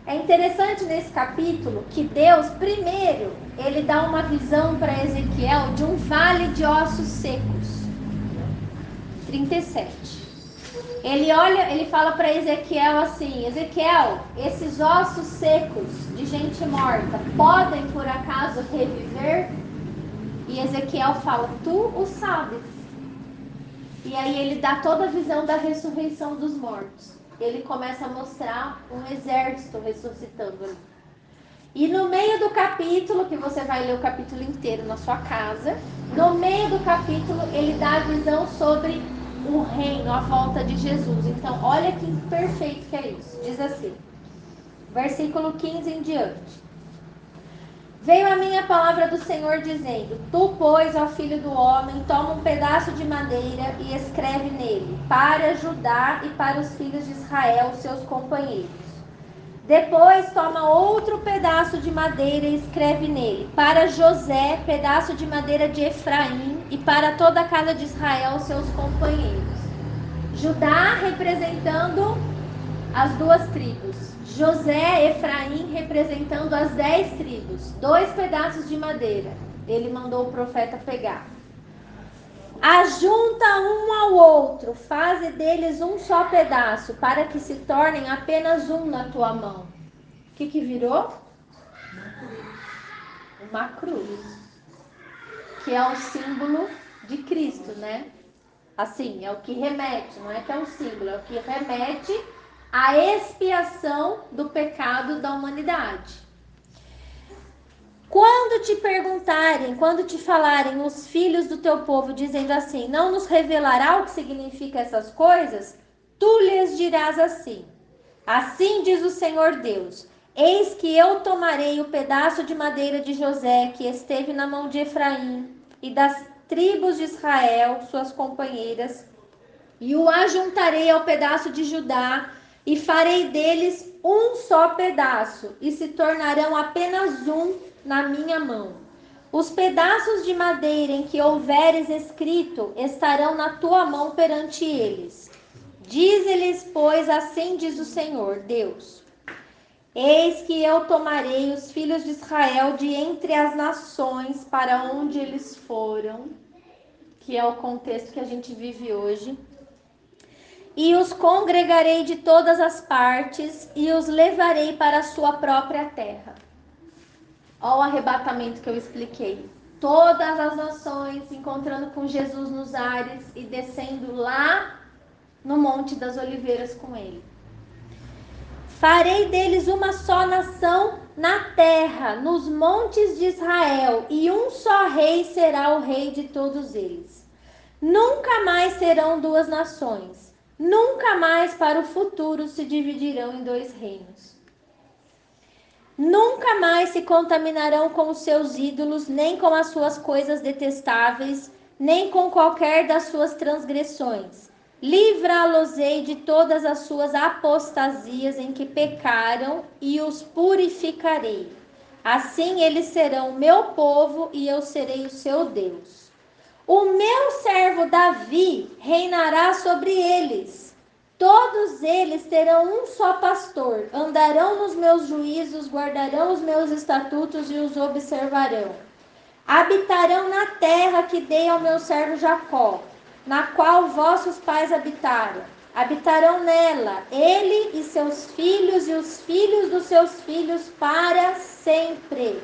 É interessante nesse capítulo que Deus, primeiro, ele dá uma visão para Ezequiel de um vale de ossos secos. 37. Ele olha, ele fala para Ezequiel assim: Ezequiel, esses ossos secos de gente morta podem por acaso reviver? E Ezequiel fala: tu o sabes. E aí ele dá toda a visão da ressurreição dos mortos. Ele começa a mostrar um exército ressuscitando ali. E no meio do capítulo, que você vai ler o capítulo inteiro na sua casa, no meio do capítulo ele dá a visão sobre o reino, a volta de Jesus. Então, olha que perfeito que é isso. Diz assim, versículo 15 em diante. Veio a minha palavra do Senhor dizendo: tu, pois, ó filho do homem, toma um pedaço de madeira e escreve nele, para Judá e para os filhos de Israel, seus companheiros. Depois toma outro pedaço de madeira e escreve nele, para José, pedaço de madeira de Efraim, e para toda a casa de Israel, seus companheiros. Judá representando as 2 tribos. José, Efraim, representando as 10 tribos. 2 pedaços de madeira. Ele mandou o profeta pegar. Ajunta um ao outro, faze deles um só pedaço, para que se tornem apenas um na tua mão. O que virou? Uma cruz. Que é um símbolo de Cristo, né? Assim, é o que remete, não é que é um símbolo, é o que remete à expiação do pecado da humanidade. Quando te perguntarem, quando te falarem os filhos do teu povo, dizendo assim, não nos revelará o que significa essas coisas? Tu lhes dirás assim, assim diz o Senhor Deus, eis que eu tomarei o pedaço de madeira de José, que esteve na mão de Efraim, e das tribos de Israel, suas companheiras, e o ajuntarei ao pedaço de Judá, e farei deles um só pedaço, e se tornarão apenas um na minha mão. Os pedaços de madeira em que houveres escrito estarão na tua mão perante eles. Dize-lhes, pois, assim diz o Senhor, Deus: eis que eu tomarei os filhos de Israel de entre as nações para onde eles foram, que é o contexto que a gente vive hoje, e os congregarei de todas as partes e os levarei para a sua própria terra. Olha o arrebatamento que eu expliquei. Todas as nações se encontrando com Jesus nos ares e descendo lá no Monte das Oliveiras com ele. Farei deles uma só nação na terra, nos montes de Israel, e um só rei será o rei de todos eles. Nunca mais serão duas nações. Nunca mais para o futuro se dividirão em dois reinos. Nunca mais se contaminarão com os seus ídolos, nem com as suas coisas detestáveis, nem com qualquer das suas transgressões. Livrá-los-ei de todas as suas apostasias em que pecaram e os purificarei. Assim eles serão meu povo e eu serei o seu Deus. O meu servo Davi reinará sobre eles. Todos eles terão um só pastor, andarão nos meus juízos, guardarão os meus estatutos e os observarão. Habitarão na terra que dei ao meu servo Jacó, na qual vossos pais habitaram. Habitarão nela, ele e seus filhos e os filhos dos seus filhos para sempre.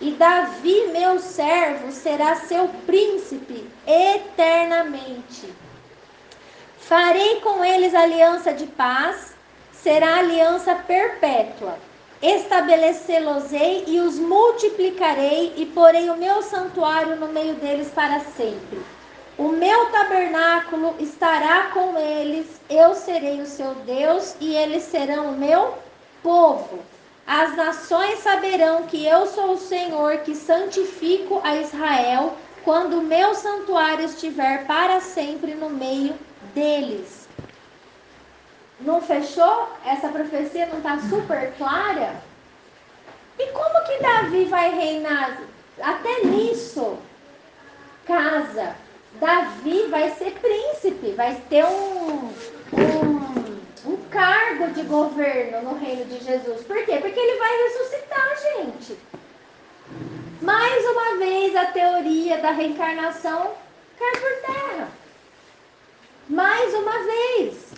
E Davi, meu servo, será seu príncipe eternamente. Farei com eles aliança de paz, será aliança perpétua. Estabelecê-los-ei e os multiplicarei e porei o meu santuário no meio deles para sempre. O meu tabernáculo estará com eles, eu serei o seu Deus e eles serão o meu povo. As nações saberão que eu sou o Senhor que santifico a Israel, quando o meu santuário estiver para sempre no meio deles. Não fechou? Essa profecia não está super clara? E como que Davi vai reinar? Até nisso, casa. Davi vai ser príncipe, vai ter um cargo de governo no reino de Jesus. Por quê? Porque ele vai ressuscitar, gente. Mais uma vez a teoria da reencarnação cai por terra. Mais uma vez.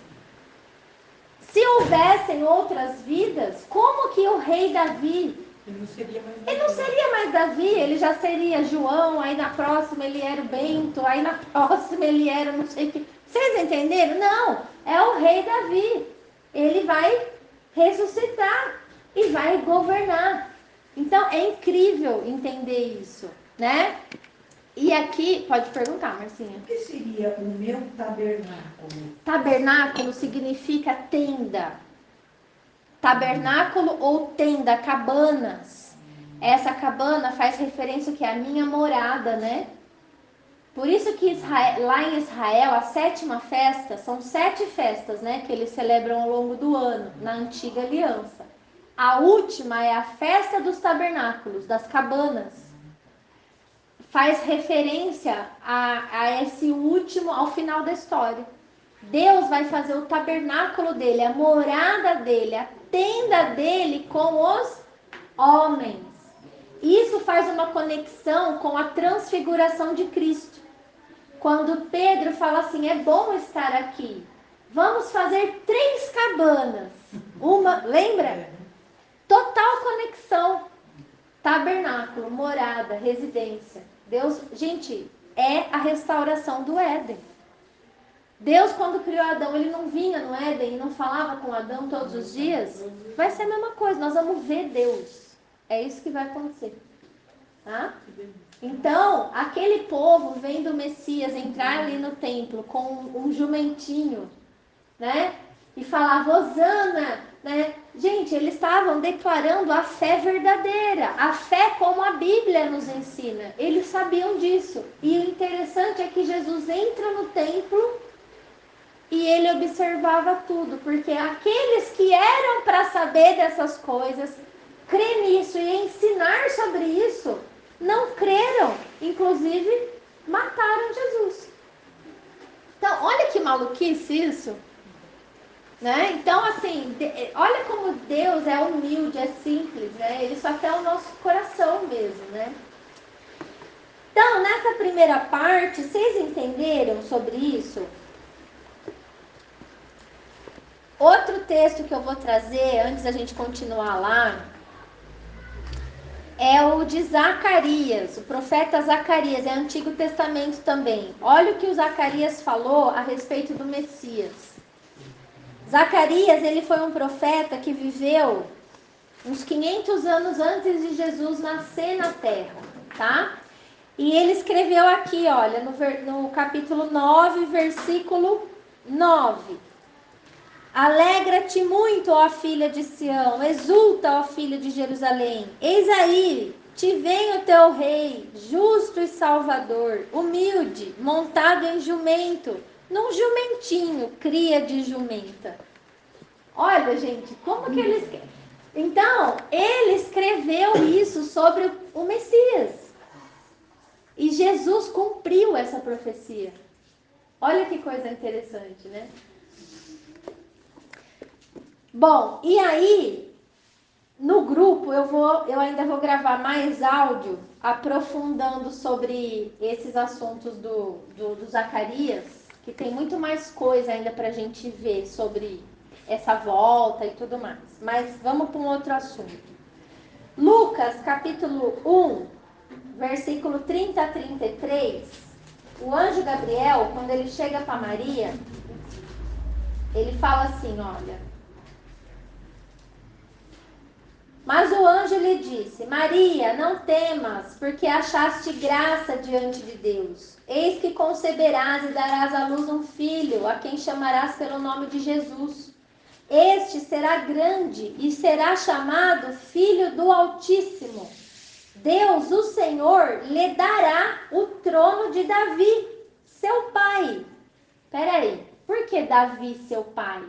Se houvessem outras vidas, como que o rei Davi... Ele não seria mais Davi, ele já seria João, aí na próxima ele era o Bento, aí na próxima ele era não sei o que. Vocês entenderam? Não, é o rei Davi. Ele vai ressuscitar e vai governar. Então é incrível entender isso, né? E aqui, pode perguntar, Marcinha.
O que seria o meu tabernáculo?
Tabernáculo significa tenda. Tabernáculo ou tenda, cabanas. Essa cabana faz referência que é a minha morada, né? Por isso que lá em Israel, a 7ª festa, são 7 festas, né? Que eles celebram ao longo do ano, na antiga aliança. A última é a festa dos tabernáculos, das cabanas. Faz referência a esse último, ao final da história. Deus vai fazer o tabernáculo dele, a morada dele, a tenda dele com os homens. Isso faz uma conexão com a transfiguração de Cristo. Quando Pedro fala assim, é bom estar aqui. Vamos fazer 3 cabanas. Uma, lembra? Total conexão. Tabernáculo, morada, residência. Deus, gente, é a restauração do Éden. Deus, quando criou Adão, ele não vinha no Éden e não falava com Adão todos os dias? Vai ser a mesma coisa, nós vamos ver Deus. É isso que vai acontecer. Tá? Então, aquele povo vendo o Messias entrar ali no templo com um jumentinho, né? E falava, Hosana, né? Gente, eles estavam declarando a fé verdadeira, a fé como a Bíblia nos ensina. Eles sabiam disso. E o interessante é que Jesus entra no templo e ele observava tudo, porque aqueles que eram para saber dessas coisas, crer nisso e ensinar sobre isso, não creram, inclusive mataram Jesus. Então, olha que maluquice isso. Né? Então, assim, olha como Deus é humilde, é simples, né? Ele só quer o nosso coração mesmo, né? Então, nessa primeira parte, vocês entenderam sobre isso? Outro texto que eu vou trazer, antes da gente continuar lá, é o de Zacarias, o profeta Zacarias, é Antigo Testamento também. Olha o que o Zacarias falou a respeito do Messias. Zacarias, ele foi um profeta que viveu uns 500 anos antes de Jesus nascer na terra, tá? E ele escreveu aqui, olha, no capítulo 9, versículo 9. Alegra-te muito, ó filha de Sião, exulta, ó filha de Jerusalém. Eis aí, te vem o teu rei, justo e salvador, humilde, montado em jumento, num jumentinho, cria de jumenta. Olha, gente, como que ele... Então, ele escreveu isso sobre o Messias. E Jesus cumpriu essa profecia. Olha que coisa interessante, né? Bom, e aí, no grupo, eu ainda vou gravar mais áudio aprofundando sobre esses assuntos do Zacarias, que tem muito mais coisa ainda pra gente ver sobre essa volta e tudo mais. Mas vamos para um outro assunto. Lucas, capítulo 1, versículo 30 a 33, o anjo Gabriel, quando ele chega para Maria, ele fala assim, olha... Mas o anjo lhe disse, Maria, não temas, porque achaste graça diante de Deus. Eis que conceberás e darás à luz um filho, a quem chamarás pelo nome de Jesus. Este será grande e será chamado Filho do Altíssimo. Deus, o Senhor, lhe dará o trono de Davi, seu pai. Peraí, por que Davi, seu pai?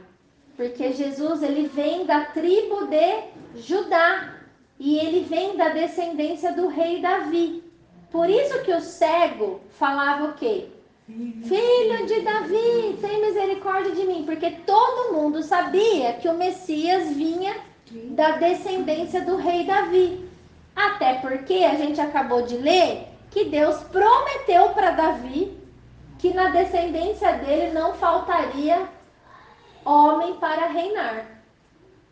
Porque Jesus, ele vem da tribo de Judá e ele vem da descendência do rei Davi. Por isso que o cego falava o quê? Filho de Davi, tem misericórdia de mim. Porque todo mundo sabia que o Messias vinha da descendência do rei Davi. Até porque a gente acabou de ler que Deus prometeu para Davi que na descendência dele não faltaria homem para reinar.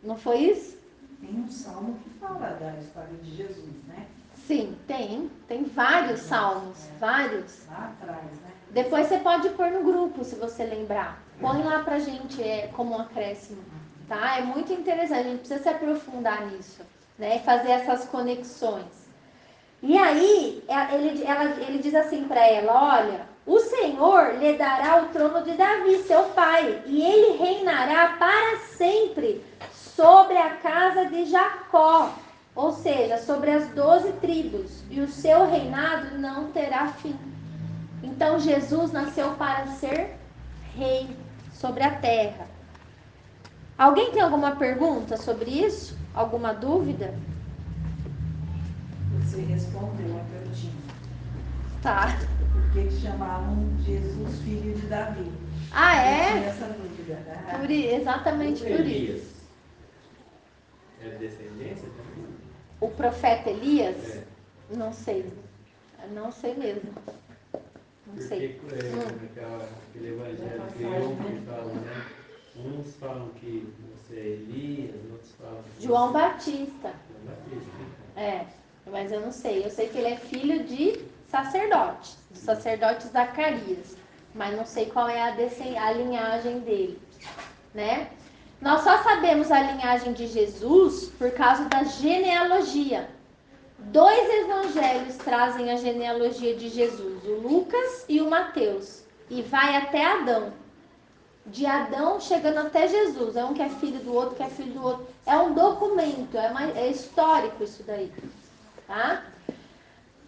Não foi isso?
Tem um salmo que fala da história de Jesus, né?
Sim, tem vários salmos, vários.
Lá atrás, né?
Depois você pode pôr no grupo, se você lembrar. Põe lá pra gente como um acréscimo, tá? É muito interessante, a gente precisa se aprofundar nisso, né? E fazer essas conexões. E aí, ele diz assim para ela, olha, o Senhor lhe dará o trono de Davi, seu pai, e ele reinará para sempre sobre a casa de Jacó, ou seja, sobre as 12 tribos, e o seu reinado não terá fim. Então, Jesus nasceu para ser rei sobre a terra. Alguém tem alguma pergunta sobre isso? Alguma dúvida?
Você respondeu a que eu tinha.
Tá.
Por que chamavam Jesus filho de Davi?
Ah,
Eu
é?
tinha essa dúvida.
Exatamente por
Elias.
isso.
É descendência também?
O profeta Elias?
É.
Não sei. Não sei mesmo. Não sei.
Aquele evangelho grego que fala, né? Uns falam que você é Elias, outros falam que
João Batista.
João Batista.
É, mas eu não sei. Eu sei que ele é filho de sacerdote, do sacerdote Zacarias. Mas não sei qual é a linhagem dele, né? Nós só sabemos a linhagem de Jesus por causa da genealogia. 2 evangelhos trazem a genealogia de Jesus, o Lucas e o Mateus. E vai até Adão. De Adão chegando até Jesus. É um que é filho do outro, que é filho do outro. É um documento, é histórico isso daí. Tá?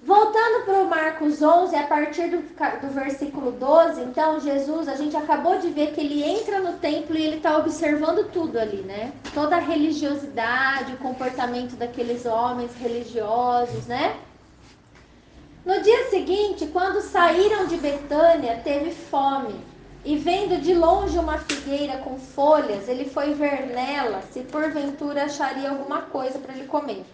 Voltando para o Marcos 11, a partir do versículo 12, então Jesus, a gente acabou de ver que ele entra no templo e ele está observando tudo ali, né? Toda a religiosidade, o comportamento daqueles homens religiosos, né? No dia seguinte, quando saíram de Betânia, teve fome. E vendo de longe uma figueira com folhas, ele foi ver nela se porventura acharia alguma coisa para ele comer.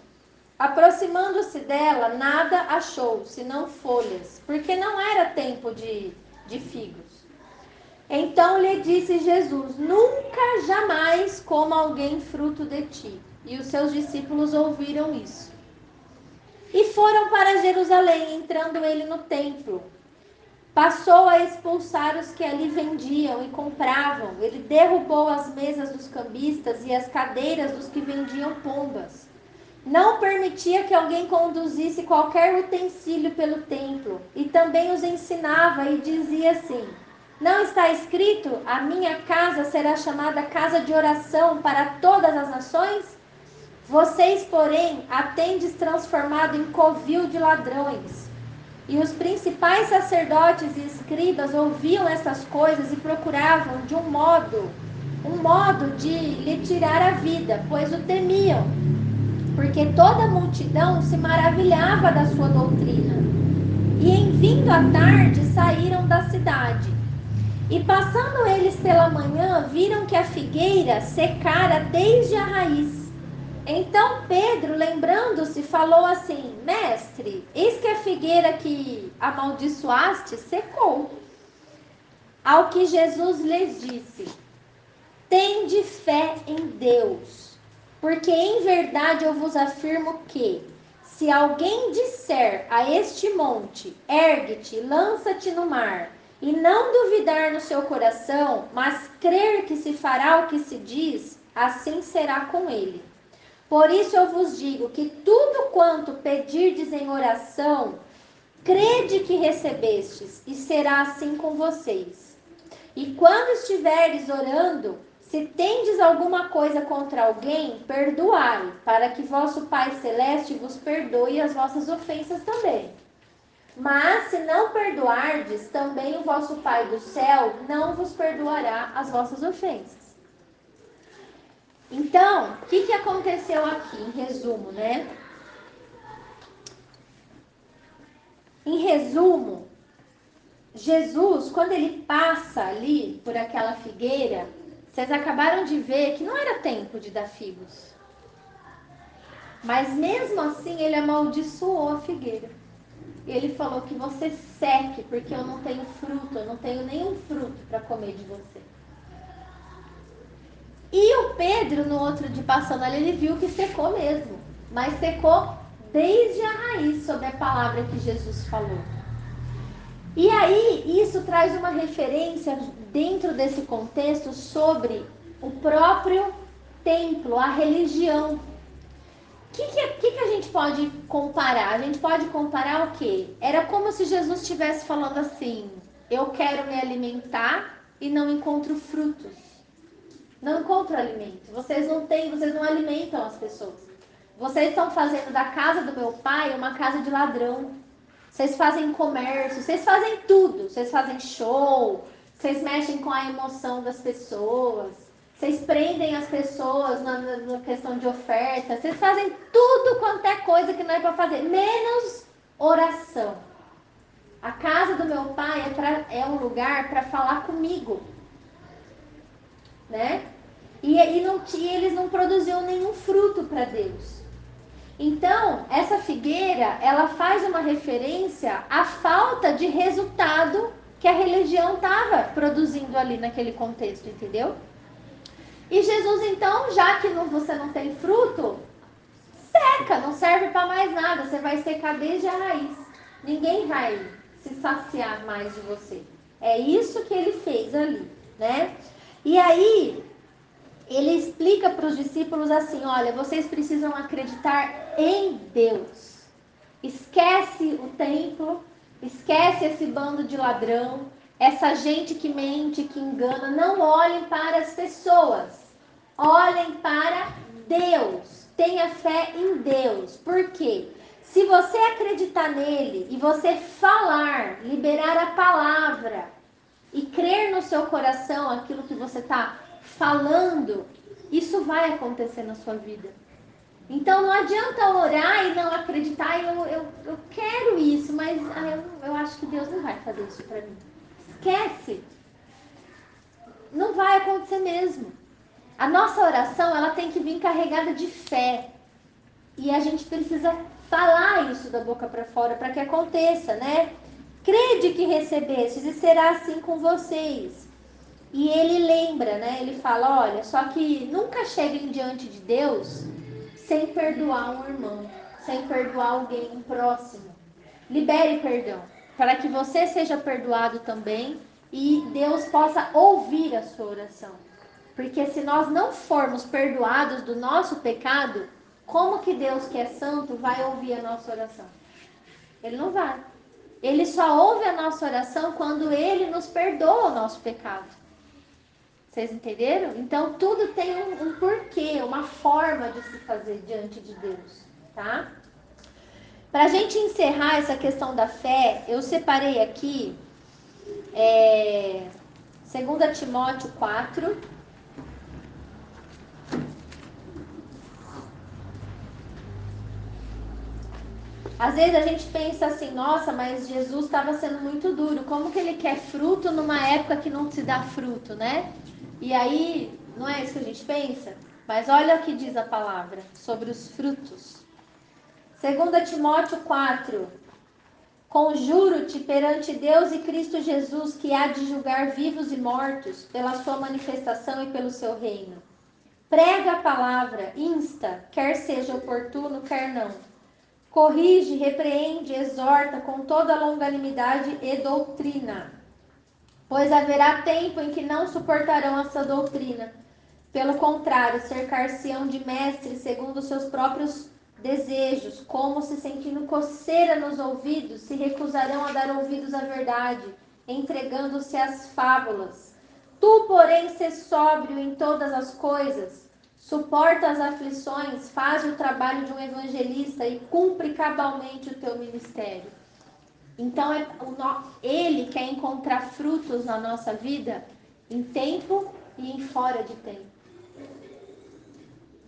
Aproximando-se dela, nada achou, senão folhas, porque não era tempo de figos. Então lhe disse Jesus: nunca, jamais coma alguém fruto de ti. E os seus discípulos ouviram isso. E foram para Jerusalém, entrando ele no templo. Passou a expulsar os que ali vendiam e compravam. Ele derrubou as mesas dos cambistas e as cadeiras dos que vendiam pombas. Não permitia que alguém conduzisse qualquer utensílio pelo templo. E também os ensinava e dizia assim: não está escrito, a minha casa será chamada casa de oração para todas as nações? Vocês, porém, a tendes transformado em covil de ladrões. E os principais sacerdotes e escribas ouviam essas coisas e procuravam de um modo de lhe tirar a vida, pois o temiam, porque toda a multidão se maravilhava da sua doutrina. E em vindo à tarde saíram da cidade. E passando eles pela manhã, viram que a figueira secara desde a raiz. Então Pedro, lembrando-se, falou assim: mestre, eis que a figueira que amaldiçoaste secou. Ao que Jesus lhes disse: tende fé em Deus, porque em verdade eu vos afirmo que, se alguém disser a este monte, ergue-te, lança-te no mar, e não duvidar no seu coração, mas crer que se fará o que se diz, assim será com ele. Por isso eu vos digo que tudo quanto pedirdes em oração, crede que recebestes, e será assim com vocês. E quando estiveres orando, se tendes alguma coisa contra alguém, perdoai, para que vosso Pai Celeste vos perdoe as vossas ofensas também. Mas se não perdoardes, também o vosso Pai do céu não vos perdoará as vossas ofensas. Então, o que aconteceu aqui, em resumo, né? Em resumo, Jesus, quando ele passa ali por aquela figueira, vocês acabaram de ver que não era tempo de dar figos. Mas mesmo assim, ele amaldiçoou a figueira. Ele falou que você seque, porque eu não tenho fruto, eu não tenho nenhum fruto para comer de você. E o Pedro, no outro de passando ali, ele viu que secou mesmo. Mas secou desde a raiz, sobre a palavra que Jesus falou. E aí, isso traz uma referência dentro desse contexto sobre o próprio templo, a religião. O que a gente pode comparar? A gente pode comparar o quê? Era como se Jesus estivesse falando assim: eu quero me alimentar e não encontro frutos. Não encontro alimento. Vocês não alimentam as pessoas. Vocês estão fazendo da casa do meu pai uma casa de ladrão. Vocês fazem comércio, vocês fazem tudo. Vocês fazem show, vocês mexem com a emoção das pessoas, vocês prendem as pessoas na questão de oferta, vocês fazem tudo quanto é coisa que não é para fazer, menos oração. A casa do meu pai é um lugar para falar comigo, né? E eles não produziam nenhum fruto para Deus. Então, essa figueira, ela faz uma referência à falta de resultado que a religião estava produzindo ali naquele contexto, entendeu? E Jesus, então, já que você não tem fruto, seca, não serve para mais nada, você vai secar desde a raiz. Ninguém vai se saciar mais de você. É isso que ele fez ali, né? E aí, ele explica para os discípulos assim, olha, vocês precisam acreditar em Deus. Esquece o templo, esquece esse bando de ladrão, essa gente que mente, que engana. Não olhem para as pessoas, olhem para Deus. Tenha fé em Deus. Por quê? Se você acreditar nele e você falar, liberar a palavra e crer no seu coração aquilo que você está falando, isso vai acontecer na sua vida. Então não adianta orar e não acreditar, eu quero isso, mas eu acho que Deus não vai fazer isso para mim. Esquece. Não vai acontecer mesmo. A nossa oração, ela tem que vir carregada de fé. E a gente precisa falar isso da boca para fora para que aconteça, né? Crede que recebestes e será assim com vocês. E ele lembra, né? Ele fala, olha, só que nunca cheguem diante de Deus sem perdoar um irmão, sem perdoar alguém próximo. Libere perdão, para que você seja perdoado também e Deus possa ouvir a sua oração. Porque se nós não formos perdoados do nosso pecado, como que Deus, que é santo, vai ouvir a nossa oração? Ele não vai. Ele só ouve a nossa oração quando Ele nos perdoa o nosso pecado. Vocês entenderam? Então, tudo tem um porquê, uma forma de se fazer diante de Deus, tá? Para a gente encerrar essa questão da fé, eu separei aqui 2 Timóteo 4. Às vezes a gente pensa assim, nossa, mas Jesus estava sendo muito duro. Como que ele quer fruto numa época que não se dá fruto, né? E aí, não é isso que a gente pensa? Mas olha o que diz a palavra sobre os frutos. 2 Timóteo 4. Conjuro-te perante Deus e Cristo Jesus, que há de julgar vivos e mortos pela sua manifestação e pelo seu reino. Prega a palavra, insta, quer seja oportuno, quer não. Corrige, repreende, exorta com toda longanimidade e doutrina. Pois haverá tempo em que não suportarão essa doutrina. Pelo contrário, cercar-se-ão de mestres segundo os seus próprios desejos, como se sentindo coceira nos ouvidos, se recusarão a dar ouvidos à verdade, entregando-se às fábulas. Tu, porém, sê sóbrio em todas as coisas, suporta as aflições, faz o trabalho de um evangelista e cumpre cabalmente o teu ministério. Então, ele quer encontrar frutos na nossa vida em tempo e em fora de tempo.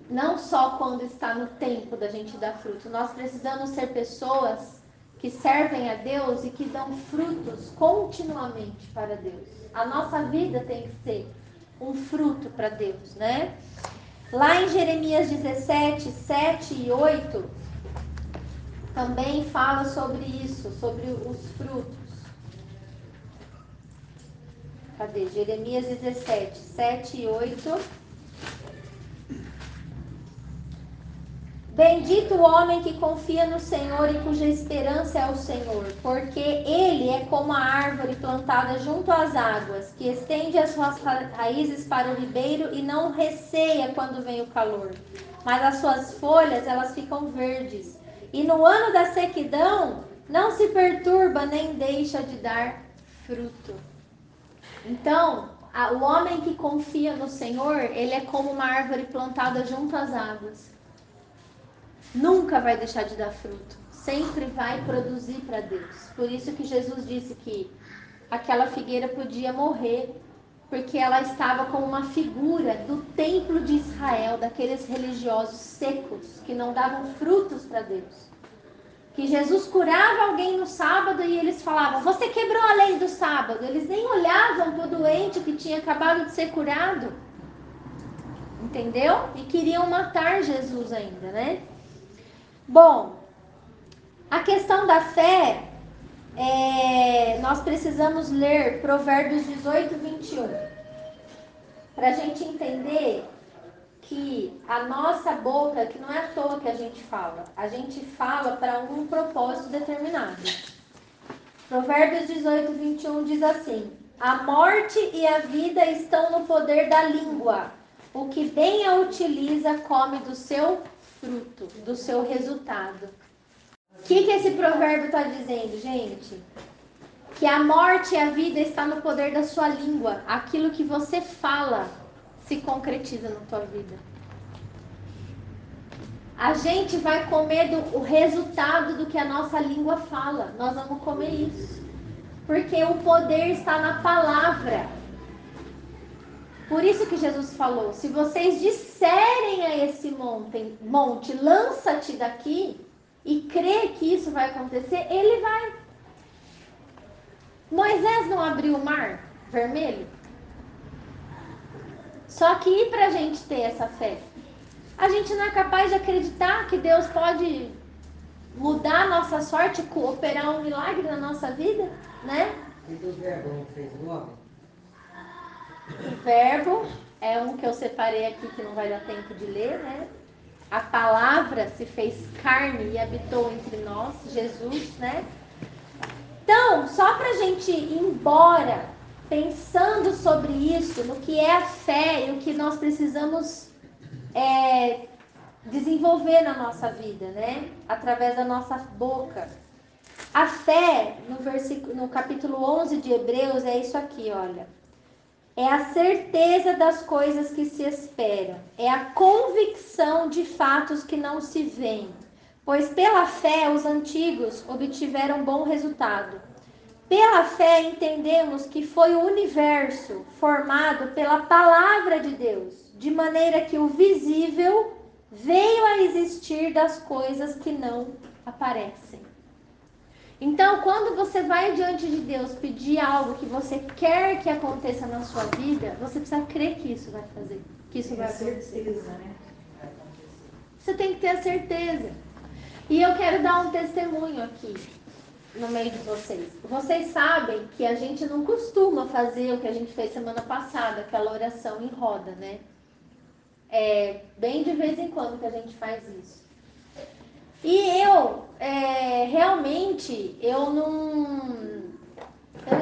Não só quando está no tempo da gente dar fruto. Nós precisamos ser pessoas que servem a Deus e que dão frutos continuamente para Deus. A nossa vida tem que ser um fruto para Deus, né? Lá em Jeremias 17, 7 e 8, também fala sobre isso, sobre os frutos. Cadê? Jeremias 17, 7 e 8. Bendito o homem que confia no Senhor e cuja esperança é o Senhor, porque ele é como a árvore plantada junto às águas, que estende as suas raízes para o ribeiro e não receia quando vem o calor. Mas as suas folhas, elas ficam verdes. E no ano da sequidão, não se perturba nem deixa de dar fruto. Então, o homem que confia no Senhor, ele é como uma árvore plantada junto às águas. Nunca vai deixar de dar fruto. Sempre vai produzir para Deus. Por isso que Jesus disse que aquela figueira podia morrer, porque ela estava como uma figura do templo de Israel, daqueles religiosos secos, que não davam frutos para Deus. Que Jesus curava alguém no sábado e eles falavam, você quebrou a lei do sábado. Eles nem olhavam para o doente que tinha acabado de ser curado. Entendeu? E queriam matar Jesus ainda, né? Bom, a questão da fé, nós precisamos ler Provérbios 18, 21. Para a gente entender que a nossa boca, que não é à toa que a gente fala para um propósito determinado. Provérbios 18, 21 diz assim: a morte e a vida estão no poder da língua. O que bem a utiliza come do seu fruto, do seu resultado. O que esse provérbio está dizendo, gente? Que a morte e a vida está no poder da sua língua. Aquilo que você fala se concretiza na tua vida. A gente vai comer o resultado do que a nossa língua fala. Nós vamos comer isso. Porque o poder está na palavra. Por isso que Jesus falou: se vocês disserem a esse monte, lança-te daqui, e crê que isso vai acontecer, ele vai. Moisés não abriu o mar vermelho? Só que e para a gente ter essa fé? A gente não é capaz de acreditar que Deus pode mudar a nossa sorte, operar um milagre na nossa vida, né?
E do verbo não fez o homem?
O verbo é um que eu separei aqui que não vai dar tempo de ler, né? A palavra se fez carne e habitou entre nós, Jesus, né? Então, só para a gente ir embora pensando sobre isso, no que é a fé e o que nós precisamos desenvolver na nossa vida, né? Através da nossa boca. A fé, no capítulo 11 de Hebreus, é isso aqui, olha. É a certeza das coisas que se esperam. É a convicção de fatos que não se veem. Pois pela fé os antigos obtiveram bom resultado. Pela fé entendemos que foi o universo formado pela palavra de Deus, de maneira que o visível veio a existir das coisas que não aparecem. Então, quando você vai diante de Deus pedir algo que você quer que aconteça na sua vida, você precisa crer que isso vai fazer, que isso vai acontecer.
Certeza, né?
Você tem que ter a certeza. E eu quero dar um testemunho aqui no meio de vocês. Vocês sabem que a gente não costuma fazer o que a gente fez semana passada, aquela oração em roda, né? É bem de vez em quando que a gente faz isso. E eu, realmente, eu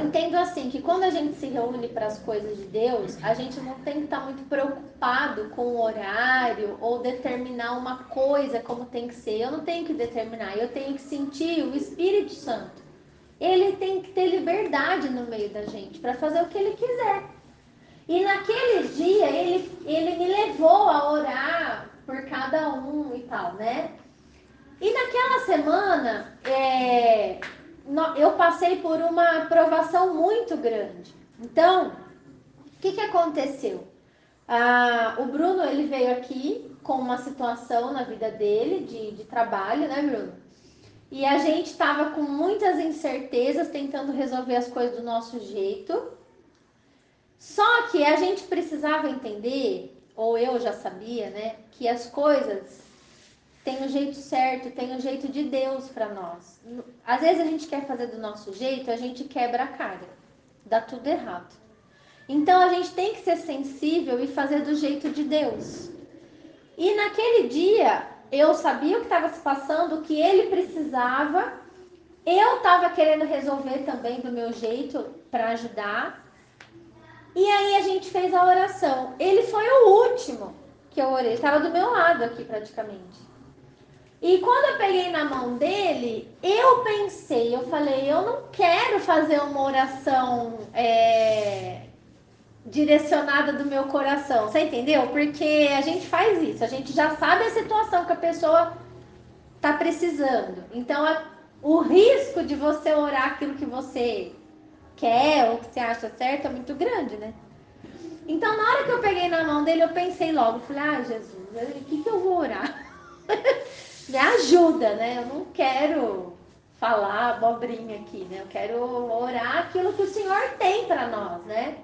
entendo assim, que quando a gente se reúne para as coisas de Deus, a gente não tem que estar muito preocupado com o horário ou determinar uma coisa como tem que ser. Eu não tenho que determinar, eu tenho que sentir o Espírito Santo. Ele tem que ter liberdade no meio da gente para fazer o que ele quiser. E naquele dia, ele me levou a orar por cada um e tal, né? E naquela semana, eu passei por uma provação muito grande. Então, o que aconteceu? O Bruno, ele veio aqui com uma situação na vida dele, de trabalho, né, Bruno? E a gente estava com muitas incertezas, tentando resolver as coisas do nosso jeito. Só que a gente precisava entender, ou eu já sabia, né, que as coisas tem um jeito certo, tem um jeito de Deus para nós. Às vezes a gente quer fazer do nosso jeito, a gente quebra a cara, dá tudo errado. Então a gente tem que ser sensível e fazer do jeito de Deus. E naquele dia, eu sabia o que estava se passando, o que ele precisava. Eu estava querendo resolver também do meu jeito para ajudar. E aí a gente fez a oração. Ele foi o último que eu orei. Ele estava do meu lado aqui praticamente. E quando eu peguei na mão dele, eu falei, eu não quero fazer uma oração direcionada do meu coração. Você entendeu? Porque a gente faz isso. A gente já sabe a situação que a pessoa está precisando. Então, o risco de você orar aquilo que você quer ou que você acha certo é muito grande, né? Então, na hora que eu peguei na mão dele, eu pensei logo. Falei, Jesus, o que eu vou orar? Me ajuda, né? Eu não quero falar abobrinha aqui, né? Eu quero orar aquilo que o Senhor tem para nós, né?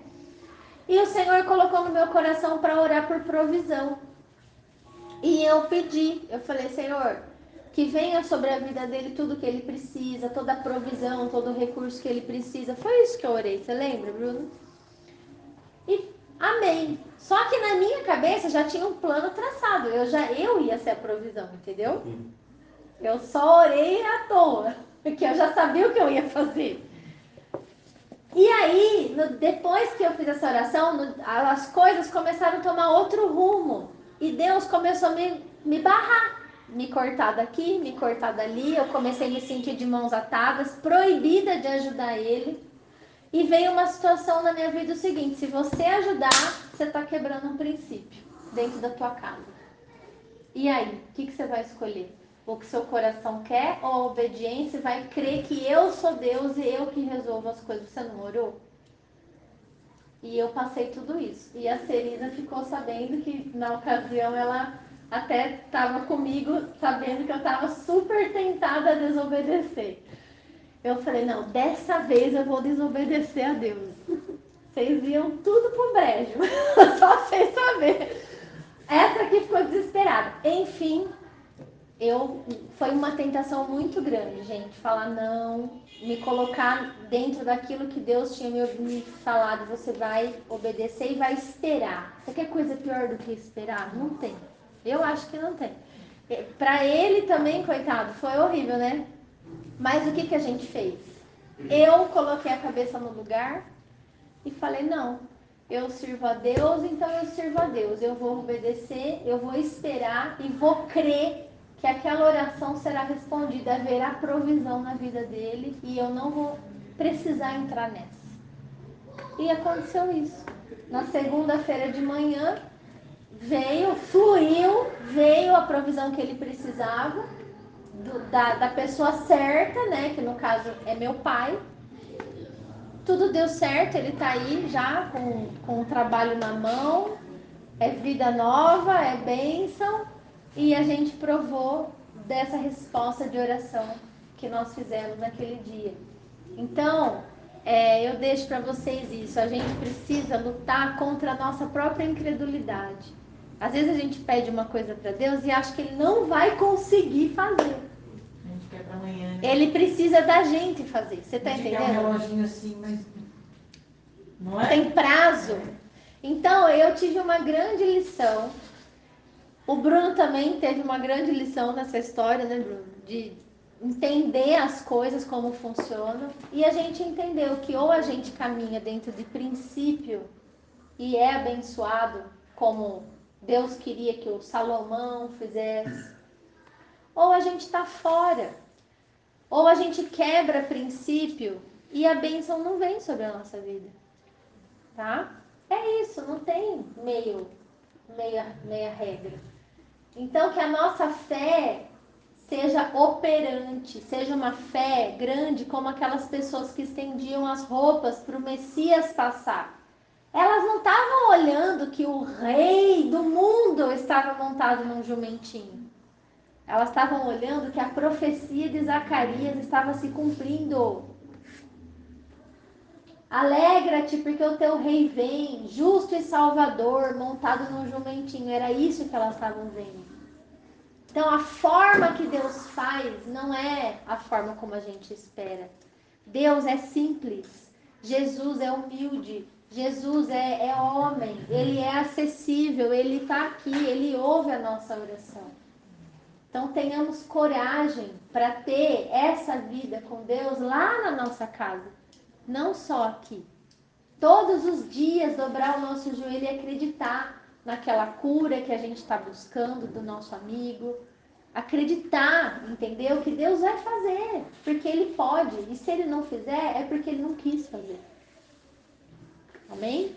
E o Senhor colocou no meu coração para orar por provisão. E eu pedi, eu falei, Senhor, que venha sobre a vida dele tudo que ele precisa, toda a provisão, todo o recurso que ele precisa. Foi isso que eu orei, você lembra, Bruno? E amém. Só que na minha cabeça já tinha um plano traçado, eu ia ser a provisão, entendeu? Eu só orei à toa, porque eu já sabia o que eu ia fazer. E aí, depois que eu fiz essa oração, as coisas começaram a tomar outro rumo. E Deus começou a me barrar. Me cortar daqui, me cortar dali. Eu comecei a me sentir de mãos atadas, proibida de ajudar Ele. E veio uma situação na minha vida o seguinte: se você ajudar, você está quebrando um princípio dentro da tua casa. E aí, o que você vai escolher? O que seu coração quer ou a obediência vai crer que eu sou Deus e eu que resolvo as coisas? Você não orou? E eu passei tudo isso. E a Serina ficou sabendo que na ocasião ela até estava comigo, sabendo que eu estava super tentada a desobedecer. Eu falei, não, dessa vez eu vou desobedecer a Deus. Vocês iam tudo pro brejo. Só vocês saberem. Essa aqui ficou desesperada. Enfim, foi uma tentação muito grande, gente. Falar não, me colocar dentro daquilo que Deus tinha me falado. Você vai obedecer e vai esperar. Você quer coisa pior do que esperar? Não tem. Eu acho que não tem. Pra ele também, coitado, foi horrível, né? Mas o que a gente fez? Eu coloquei a cabeça no lugar e falei, não, eu sirvo a Deus, então eu sirvo a Deus. Eu vou obedecer, eu vou esperar e vou crer que aquela oração será respondida, haverá provisão na vida dele e eu não vou precisar entrar nessa. E aconteceu isso. Na segunda-feira de manhã, veio a provisão que ele precisava, da pessoa certa, né, que no caso é meu pai. Tudo deu certo, ele tá aí já com o trabalho na mão, é vida nova, é bênção, e a gente provou dessa resposta de oração que nós fizemos naquele dia. Então, eu deixo para vocês isso, a gente precisa lutar contra a nossa própria incredulidade. Às vezes a gente pede uma coisa para Deus e acha que Ele não vai conseguir fazer.
A gente quer pra amanhã, né?
Ele precisa da gente fazer, você tá entendendo?
Quer um reloginho assim, mas não é?
Tem prazo. Então, eu tive uma grande lição. O Bruno também teve uma grande lição nessa história, né, Bruno? De entender as coisas, como funcionam. E a gente entendeu que ou a gente caminha dentro de princípio e é abençoado, como Deus queria que o Salomão fizesse, ou a gente está fora. Ou a gente quebra princípio e a bênção não vem sobre a nossa vida. Tá? É isso, não tem meia regra. Então, que a nossa fé seja operante, seja uma fé grande, como aquelas pessoas que estendiam as roupas para o Messias passar. Elas não estavam olhando que o rei do mundo estava montado num jumentinho. Elas estavam olhando que a profecia de Zacarias estava se cumprindo. Alegra-te porque o teu rei vem, justo e salvador, montado num jumentinho. Era isso que elas estavam vendo. Então a forma que Deus faz não é a forma como a gente espera. Deus é simples. Jesus é humilde. Jesus é homem. Ele é acessível. Ele está aqui. Ele ouve a nossa oração. Então tenhamos coragem para ter essa vida com Deus lá na nossa casa. Não só aqui. Todos os dias dobrar o nosso joelho e acreditar naquela cura que a gente está buscando do nosso amigo. Acreditar, entendeu? Que Deus vai fazer, porque Ele pode. E se Ele não fizer, é porque Ele não quis fazer. Amém?